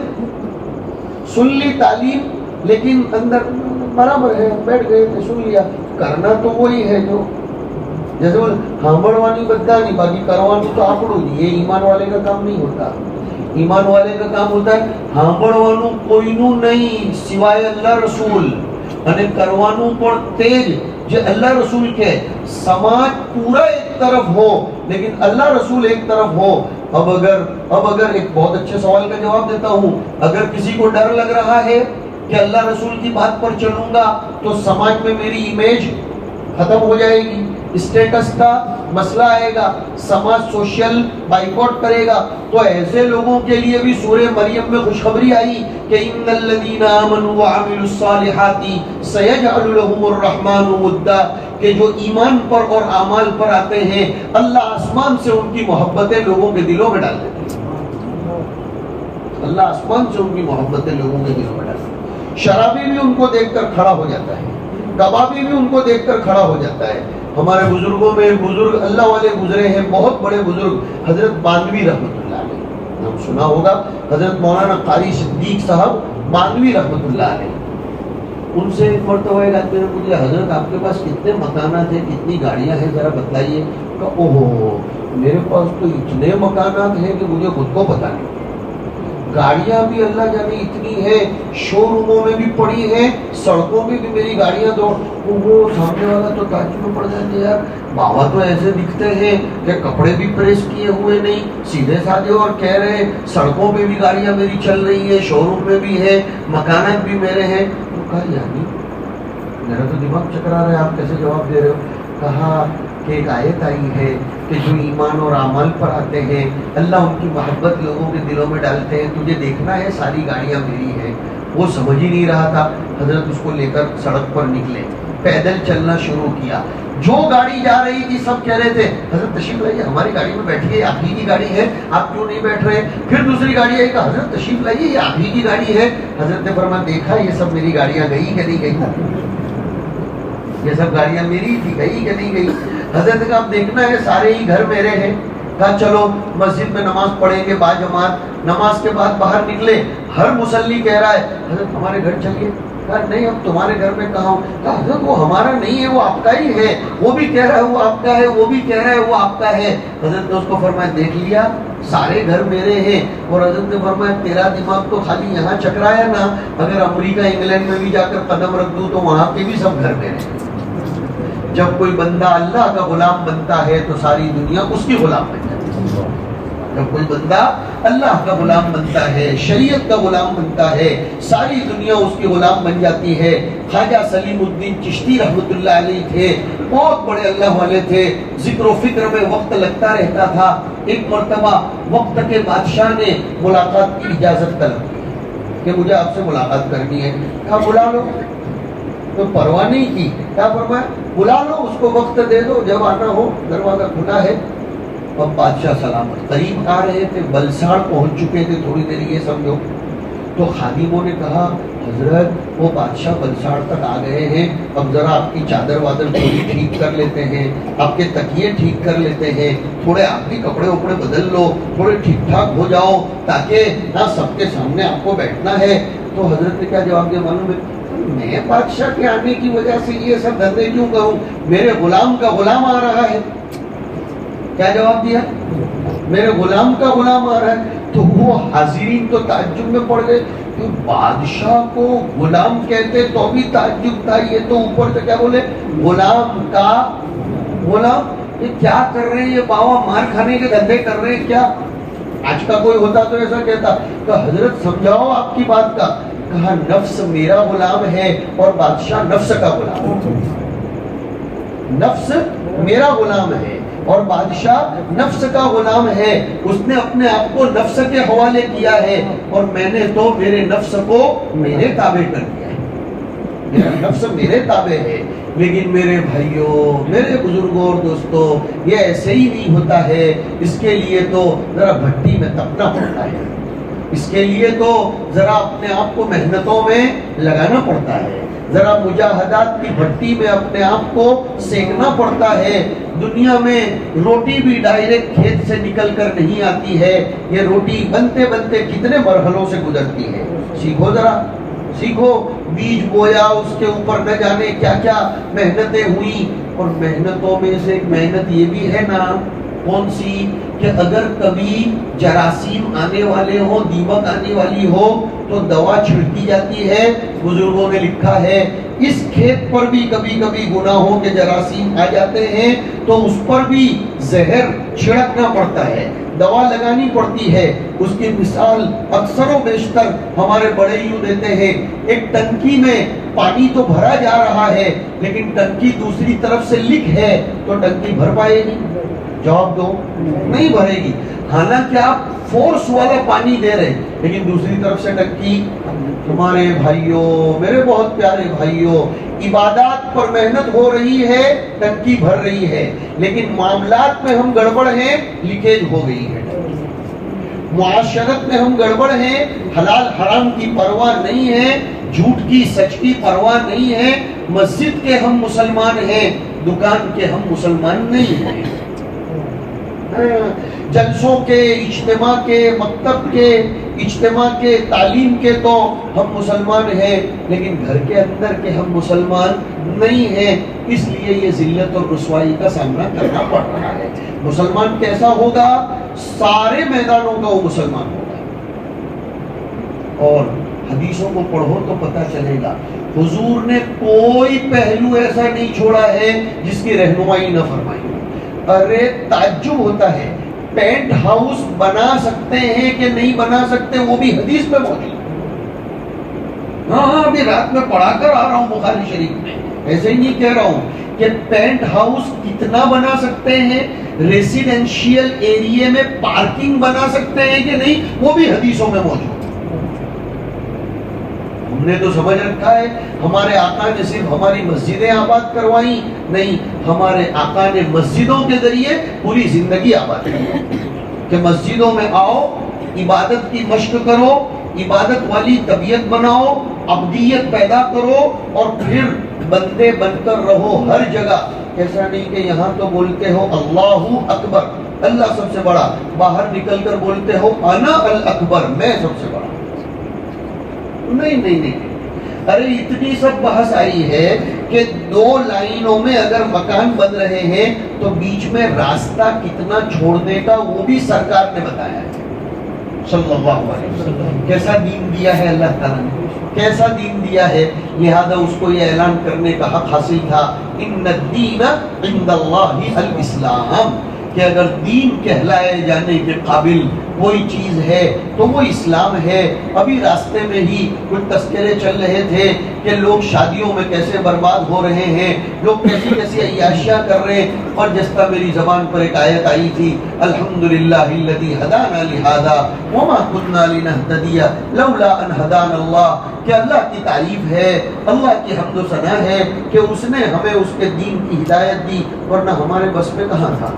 سن لی تعلیم, لیکن اندر برابر ہے, بیٹھ گئے تھے سن لیا. کرنا تو وہی ہے جو جیسے وہ ہانبڑوانی بدھا نہیں, باقی کروانی تو آپڑو نہیں. یہ ایمان والے کا کام نہیں ہوتا. ایمان والے کا کام ہوتا ہے ہانبڑوانوں کوئی نو نہیں سوائے اللہ رسول, અને કરવાનું પણ તે જ જે اللہ رسول کے. سماج پورا ایک طرف ہو لیکن اللہ رسول ایک طرف ہو. اب اگر ایک بہت اچھے سوال کا جواب دیتا ہوں, اگر کسی کو ڈر لگ رہا ہے کہ اللہ رسول کی بات پر چلوں گا تو سماج میں میری امیج ختم ہو جائے گی, اسٹیٹس کا مسئلہ آئے گا, سماج سوشل بائیکاٹ کرے گا, تو ایسے لوگوں کے لیے بھی سورہ مریم میں خوشخبری آئی کہ ان الذین آمنوا وعملوا الصالحات سیجعل لهم الرحمن ودا, کہ جو ایمان پر اور اعمال پر آتے ہیں اللہ آسمان سے ان کی محبتیں لوگوں کے دلوں میں ڈال دیتے ہیں. اللہ آسمان سے ان کی محبتیں لوگوں کے دلوں میں ڈال دیتے ہیں. شرابی بھی ان کو دیکھ کر کھڑا ہو جاتا ہے, کبابی بھی ان کو دیکھ کر کھڑا ہو جاتا ہے. ہمارے بزرگوں میں بزرگ اللہ والے گزرے ہیں, بہت بڑے بزرگ, حضرت باندوی رحمۃ اللہ علیہ, نام سنا ہوگا, حضرت مولانا قاری صدیق صاحب باندوی رحمۃ اللہ علیہ. ان سے ایک مرتبہ ایک آدمی نے پوچھا حضرت آپ کے پاس کتنے مکانات ہیں, کتنی گاڑیاں ہیں, ذرا بتلائیے. کہا اوہو میرے پاس تو اتنے مکانات ہیں کہ مجھے خود کو پتہ نہیں. گاڑیاں بھی اللہ جانے اتنی ہیں, شو روموں میں بھی پڑی ہیں, سڑکوں پہ بھی میری گاڑیاں دوڑ. وہ سامنے والا تو تعجب میں پڑ جاتے ہیں, یار بابا تو ایسے دکھتے ہیں کہ کپڑے بھی پریس کیے ہوئے نہیں, سیدھے سادھے, اور کہہ رہے ہیں سڑکوں پہ بھی گاڑیاں میری چل رہی ہیں, شو روم میں بھی ہے, مکانات بھی میرے ہیں. تو کہا یعنی میرا تو دماغ چکرا رہا ہے, آپ کیسے جواب دے رہے ہو؟ کہا کہ ایک آیت آئی ہے کہ جو ایمان اور عمل پر آتے ہیں اللہ ان کی محبت لوگوں کے دلوں میں ڈالتے ہیں. تجھے دیکھنا ہے ساری گاڑیاں میری ہیں. وہ سمجھ ہی نہیں رہا تھا. حضرت اس کو لے کر سڑک پر نکلے, پیدل چلنا شروع کیا. جو گاڑی جا رہی تھی سب کہہ رہے تھے حضرت تشریف لائیے, ہماری گاڑی میں بیٹھیے, آپ ہی کی گاڑی ہے, آپ کیوں نہیں بیٹھ رہے؟ پھر دوسری گاڑی آئی, کہا حضرت تشریف لائیے, یہ آپ ہی کی گاڑی ہے. حضرت نے فرمایا دیکھا یہ سب میری گاڑیاں گئی کہ نہیں گئی؟ یہ سب گاڑیاں میری تھی, گئی کہ نہیں گئی؟ حضرت کا اب دیکھنا ہے سارے ہی گھر میرے ہیں. کہا چلو مسجد میں نماز پڑھیں گے با جماعت. نماز کے بعد باہر نکلے, ہر مصلی کہہ رہا ہے حضرت ہمارے گھر چلیے. کہا نہیں اب تمہارے گھر میں کہاں ہوں؟ کہا حضرت وہ ہمارا نہیں ہے, وہ آپ کا ہی ہے. وہ بھی کہہ رہا ہے وہ آپ کا ہے, وہ بھی کہہ رہا ہے وہ آپ کا ہے. حضرت نے اس کو فرمایا دیکھ لیا سارے گھر میرے ہیں. اور حضرت نے فرمایا تیرا دماغ تو خالی یہاں چکرایا نا, اگر امریکہ انگلینڈ میں بھی جا کر قدم رکھ دوں تو وہاں کے بھی سب گھر میرے ہیں. جب کوئی بندہ اللہ کا غلام بنتا ہے تو ساری دنیا اس کی غلام بن جاتی ہے. جب کوئی بندہ اللہ کا غلام بنتا ہے, شریعت کا غلام بنتا ہے, ساری دنیا اس کی غلام بن جاتی ہے. خواجہ سلیم الدین چشتی رحمۃ اللہ علیہ تھے, بہت بڑے اللہ والے تھے, ذکر و فکر میں وقت لگتا رہتا تھا. ایک مرتبہ وقت کے بادشاہ نے ملاقات کی اجازت طلب کی کہ مجھے آپ سے ملاقات کرنی ہے. کہا بلا لو. تو پرواہ نہیں کی, کیا فرمایا بلا لو, اس کو وقت دے دو, جب آنا ہو دروازہ کھلا ہے. اب بادشاہ سلامت قریب آ رہے تھے, بلساڑ پہنچ چکے تھے, تھوڑی دیر یہ سمجھو. تو خادموں نے کہا حضرت وہ بادشاہ بلساڑ تک آ گئے ہیں, اب ذرا آپ کی چادر وادر تھوڑی ٹھیک کر لیتے ہیں, آپ کے تکیے ٹھیک کر لیتے ہیں, تھوڑے آپ بھی کپڑے وپڑے بدل لو, تھوڑے ٹھیک ٹھاک ہو جاؤ تاکہ نہ سب کے سامنے آپ کو بیٹھنا ہے. تو حضرت نے کیا جواب دیا معلوم ہے؟ میں بادشاہ کے آنے کی وجہ سے یہ سب دھندے کیوں کروں, میرے غلام کا غلام آ رہا ہے. کیا جواب دیا؟ میرے غلام کا غلام آ رہا ہے. تو وہ حاضرین تو تعجب میں پڑ گئے کہ بادشاہ کو غلام کہتے تو بھی تعجب تھا, یہ تو اوپر سے کیا بولے غلام کا غلام. یہ کیا کر رہے ہیں, یہ باوا مار کھانے کے دھندے کر رہے ہیں کیا؟ آج کا کوئی ہوتا تو ایسا کہتا کہ حضرت سمجھاؤ آپ کی بات کا. کہا نفس میرا غلام ہے اور بادشاہ نفس کا غلام ہے. نفس میرا غلام ہے اور بادشاہ نفس کا غلام ہے. اس نے اپنے آپ کو نفس کے حوالے کیا ہے اور میں نے تو میرے نفس کو میرے تابع کر دیا ہے. میرا نفس میرے تابع ہے. لیکن میرے بھائیوں, میرے بزرگوں اور دوستوں, یہ ایسے ہی نہیں ہوتا ہے. اس کے لیے تو ذرا بھٹی میں تپنا پڑتا ہے, اس کے لیے تو ذرا اپنے آپ کو محنتوں میں لگانا پڑتا ہے, ذرا مجاہدات کی بھٹی میں اپنے آپ کو سینکنا پڑتا ہے. دنیا میں روٹی بھی ڈائریکٹ کھیت سے نکل کر نہیں آتی ہے. یہ روٹی بنتے بنتے کتنے مرحلوں سے گزرتی ہے. سیکھو, ذرا سیکھو. بیج بویا, اس کے اوپر نہ جانے کیا کیا محنتیں ہوئی. اور محنتوں میں سے ایک محنت یہ بھی ہے نا, کون سی, کہ اگر کبھی جراثیم آنے والے ہو, دیمک آنے والی ہو تو دوا چھڑکی جاتی ہے. بزرگوں نے لکھا ہے اس کھیت پر بھی کبھی کبھی گناہوں کے جراثیم آ جاتے ہیں تو اس پر بھی زہر چھڑکنا پڑتا ہے, دوا لگانی پڑتی ہے. اس کی مثال اکثر و بیشتر ہمارے بڑے یوں دیتے ہیں, ایک ٹنکی میں پانی تو بھرا جا رہا ہے لیکن ٹنکی دوسری طرف سے لیک ہے تو ٹنکی بھر پائے گی؟ جواب دو, نہیں بھرے گی. حالانکہ آپ فورس والا پانی دے رہے لیکن دوسری طرف سے ٹنکی. تمہارے بھائیوں, میرے بہت پیارے بھائیوں, عبادات پر محنت ہو رہی ہے, ٹنکی بھر رہی ہے, لیکن معاملات میں ہم گڑبڑ ہیں, لیکیج ہو گئی ہے. معاشرت میں ہم گڑبڑ ہیں, حلال حرام کی پرواہ نہیں ہے, جھوٹ کی سچ کی پرواہ نہیں ہے. مسجد کے ہم مسلمان ہیں, دکان کے ہم مسلمان نہیں ہیں. جلسوں کے، اجتماع کے، مکتب کے اجتماع کے، تعلیم کے تو ہم مسلمان ہیں، لیکن گھر کے اندر کے ہم مسلمان نہیں ہیں، اس لیے یہ ذلت اور رسوائی کا سامنا کرنا پڑ رہا ہے۔ مسلمان کیسا ہوگا؟ سارے میدانوں کا وہ مسلمان ہوگا۔ اور حدیثوں کو پڑھو تو پتہ چلے گا، حضور نے کوئی پہلو ایسا نہیں چھوڑا ہے جس کی رہنمائی نہ فرمائی۔ ارے تعجب ہوتا ہے، پینٹ ہاؤس بنا سکتے ہیں کہ نہیں بنا سکتے وہ بھی حدیث میں موجود ہے۔ ہاں ابھی رات میں پڑھا کر آ رہا ہوں بخاری شریف میں، ایسے ہی نہیں کہہ رہا ہوں کہ پینٹ ہاؤس کتنا بنا سکتے ہیں، ریزیڈینشیل ایریے میں پارکنگ بنا سکتے ہیں کہ نہیں، وہ بھی حدیثوں میں موجود ہے۔ ہم نے تو سمجھ رکھا ہے ہمارے آقا نے صرف ہماری مسجدیں آباد کروائی، نہیں، ہمارے آقا نے مسجدوں کے ذریعے پوری زندگی آباد کی، کہ مسجدوں میں آؤ، عبادت کی مشق کرو، عبادت والی طبیعت بناؤ، عبدیت پیدا کرو، اور پھر بندے بن کر رہو ہر جگہ۔ ایسا نہیں کہ یہاں تو بولتے ہو اللہ اکبر، اللہ سب سے بڑا، باہر نکل کر بولتے ہو انا الاکبر، میں سب سے بڑا۔ نہیں نہیں نہیں، ارے اتنی سب بحث آئی ہے کہ 2 لائنوں میں اگر مکان بن رہے ہیں تو بیچ میں راستہ کتنا چھوڑنے کا وہ بھی سرکار نے بتایا ہے صلی اللہ علیہ وسلم۔ کیسا دین دیا ہے اللہ تعالیٰ نے، کیسا دین دیا ہے، لہذا اس کو یہ اعلان کرنے کا حق حاصل تھا، ان الدین عند اللہ الاسلام، کہ اگر دین کہلائے جانے کے قابل کوئی چیز ہے تو وہ اسلام ہے۔ ابھی راستے میں ہی کچھ تذکرے چل رہے تھے کہ لوگ شادیوں میں کیسے برباد ہو رہے ہیں، لوگ کیسی کیسی عیاشیاں کر رہے ہیں، اور جس طرح میری زبان پر ایک آیت آئی تھی، الحمدللہ الذی ہدانا لہذا وما کنا لنہتدی لولا ان ہدانا اللہ، کہ اللہ کی تعریف ہے، اللہ کی حمد و ثنا ہے کہ اس نے ہمیں اس کے دین کی ہدایت دی، ورنہ ہمارے بس میں کہاں تھا۔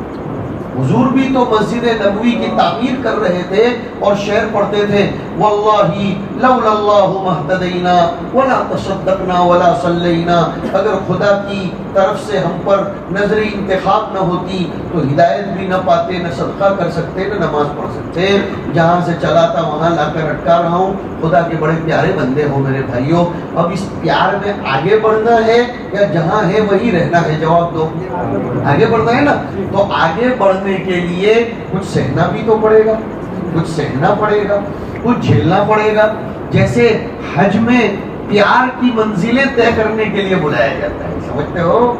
حضور بھی تو مسجد نبوی کی تعمیر کر رہے تھے اور شعر پڑھتے تھے، واللہ لولا اللہ مہتدینا ولا تصدقنا ولا صلینا، اگر خدا کی طرف سے ہم پر نظر انتخاب نہ ہوتی تو ہدایت بھی نہ پاتے، نہ صدقہ کر سکتے، نہ نماز پڑھ سکتے۔ جہاں سے چلا تھا وہاں لا کر اٹکا رہا ہوں۔ خدا کے بڑے پیارے بندے ہو میرے بھائیوں، اب اس پیار میں آگے بڑھنا ہے یا جہاں ہے وہی رہنا ہے؟ جواب دو۔ آگے بڑھنا ہے نا، تو آگے بڑھنے کے لیے کچھ سہنا بھی تو پڑے گا، کچھ سہنا پڑے گا، کچھ جھیلنا پڑے گا۔ جیسے حج میں پیار کی منزلیں طے کرنے کے لیے بلایا جاتا ہے، سمجھتے ہو؟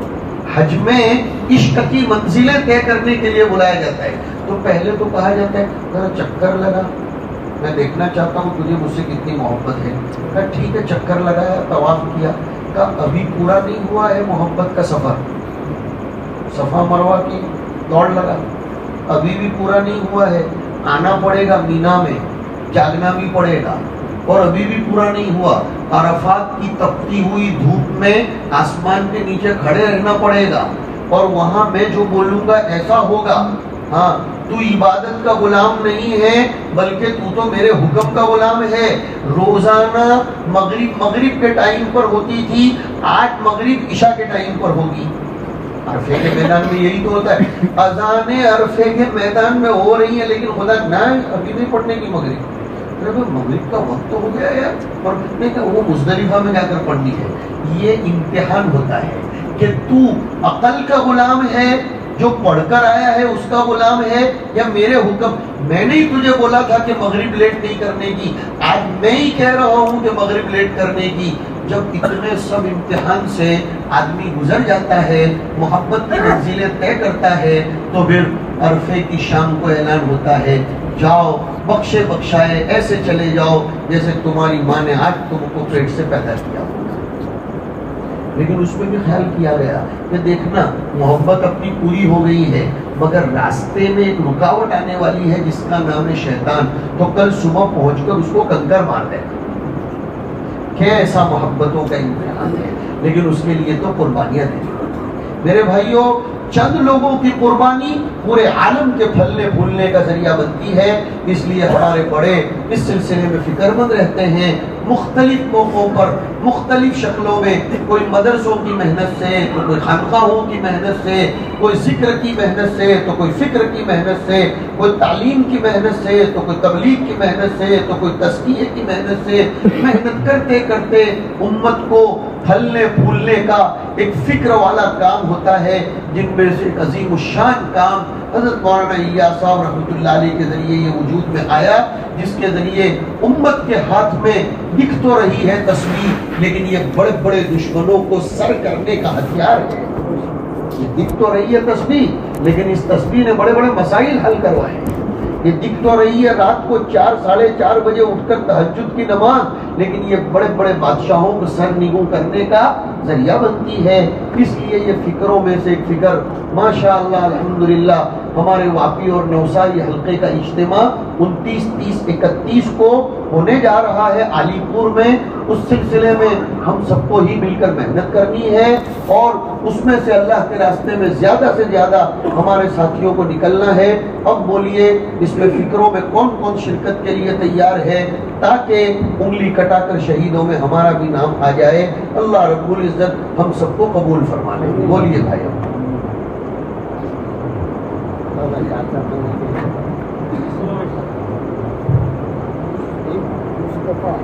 حج میں عشق کی منزلیں طے کرنے کے لیے بلایا جاتا ہے، تو پہلے تو کہا جاتا ہے ذرا چکر لگا، میں دیکھنا چاہتا ہوں تجھے مجھ سے کتنی محبت ہے۔ کہا ٹھیک ہے، چکر لگایا، طواف کیا، کہا ابھی پورا نہیں ہوا ہے محبت کا سفر، صفا مروہ کی دوڑ لگا، ابھی بھی پورا نہیں ہوا ہے، آنا پڑے گا مینا میں، جاگنا بھی پڑے گا، اور ابھی بھی پورا نہیں ہوا، عرفات کی تپتی ہوئی دھوپ میں آسمان کے نیچے کھڑے رہنا پڑے گا، اور وہاں میں جو بولوں گا ایسا ہوگا۔ ہاں، تو عبادت کا غلام نہیں ہے بلکہ تو تو میرے حکم کا غلام ہے۔ روزانہ مغرب کے ٹائم پر ہوتی تھی، آج مغرب عشاء کے ٹائم پر ہوگی۔ عرفے کے میدان میں یہی تو ہوتا ہے، اذانیں عرفے کے میدان میں ہو رہی ہیں، لیکن خدا نہ ابھی نہیں پڑھنے کی مغرب۔ مغرب کا وقت تو ہو گیا یار، اور نہیں کہ وہ مزدلفہ میں جا کر پڑھنی ہے۔ یہ امتحان ہوتا ہے کہ تو عقل کا غلام ہے جو پڑھ کر آیا ہے اس کا غلام ہے، یا میرے حکم۔ میں نے ہی تجھے بولا تھا کہ مغرب لیٹ نہیں کرنے کی، آج میں ہی کہہ رہا ہوں کہ مغرب لیٹ کرنے کی۔ جب اتنے سب امتحان سے آدمی گزر جاتا ہے، محبت کی منزلیں طے کرتا ہے، تو پھر عرفے کی شام کو اعلان ہوتا ہے، جاؤ بخشے بخشائے ایسے چلے جاؤ جیسے تمہاری ماں نے آج تم کو پیٹ سے پیدا کیا ہوگا۔ لیکن اس میں بھی خیال کیا گیا کہ دیکھنا محبت اپنی پوری ہو گئی ہے، مگر راستے میں ایک رکاوٹ آنے والی ہے جس کا نام ہے شیطان، تو کل صبح پہنچ کر اس کو کنکر مار دے گا۔ کیسا محبتوں کا امتحان ہے، لیکن اس کے لیے تو قربانیاں دینی پڑتی ہیں۔ میرے بھائیوں، چند لوگوں کی قربانی پورے عالم کے پھلنے پھولنے کا ذریعہ بنتی ہے. اس لیے ہمارے بڑے اس سلسلے میں فکر مند رہتے ہیں. مختلف موقعوں پر مختلف شکلوں میں، کوئی مدرسوں کی محنت سے، تو کوئی خانقاہوں کی محنت سے، کوئی ذکر کی محنت سے، تو کوئی فکر کی محنت سے، کوئی تعلیم کی محنت سے، تو کوئی تبلیغ کی محنت سے، تو کوئی تزکیے کی محنت سے، محنت کرتے کرتے امت کو پھلنے پھولنے کا ایک فکر والا کام ہوتا ہے. جن میں سے ایک عظیم الشان کام حضرت مولانا الیاس صاحب رحمۃ اللہ علیہ کے ذریعے یہ وجود میں آیا، جس کے ذریعے امت کے ہاتھ میں دکھ تو رہی ہے تسبیح، لیکن یہ بڑے بڑے دشمنوں کو سر کرنے کا ہتھیار ہے. یہ دکھ تو رہی ہے تسبیح، لیکن اس تسبیح نے بڑے بڑے مسائل حل کروائے. یہ دکھ تو رہی ہے رات کو 4 ساڑھے 4 بجے اٹھ کر تہجد کی نماز، لیکن یہ بڑے بڑے بادشاہوں کو سر نگوں کرنے کا ذریعہ بنتی ہے. اس لیے یہ فکروں میں سے ایک فکر ماشاءاللہ الحمدللہ ہمارے واپی اور نوساری حلقے کا اجتماع 29 30 31 کو ہونے جا رہا ہے علی پور میں. اس سلسلے میں ہم سب کو ہی مل کر محنت کرنی ہے، اور اس میں سے اللہ کے راستے میں زیادہ سے زیادہ ہمارے ساتھیوں کو نکلنا ہے. اب بولیے اس میں فکروں میں کون کون شرکت کے لیے تیار ہے، تاکہ انگلی کٹا کر شہیدوں میں ہمارا بھی نام آ جائے. اللہ رب العزت ہم سب کو قبول فرما لے. بولیے بھائی. مصطفیٰ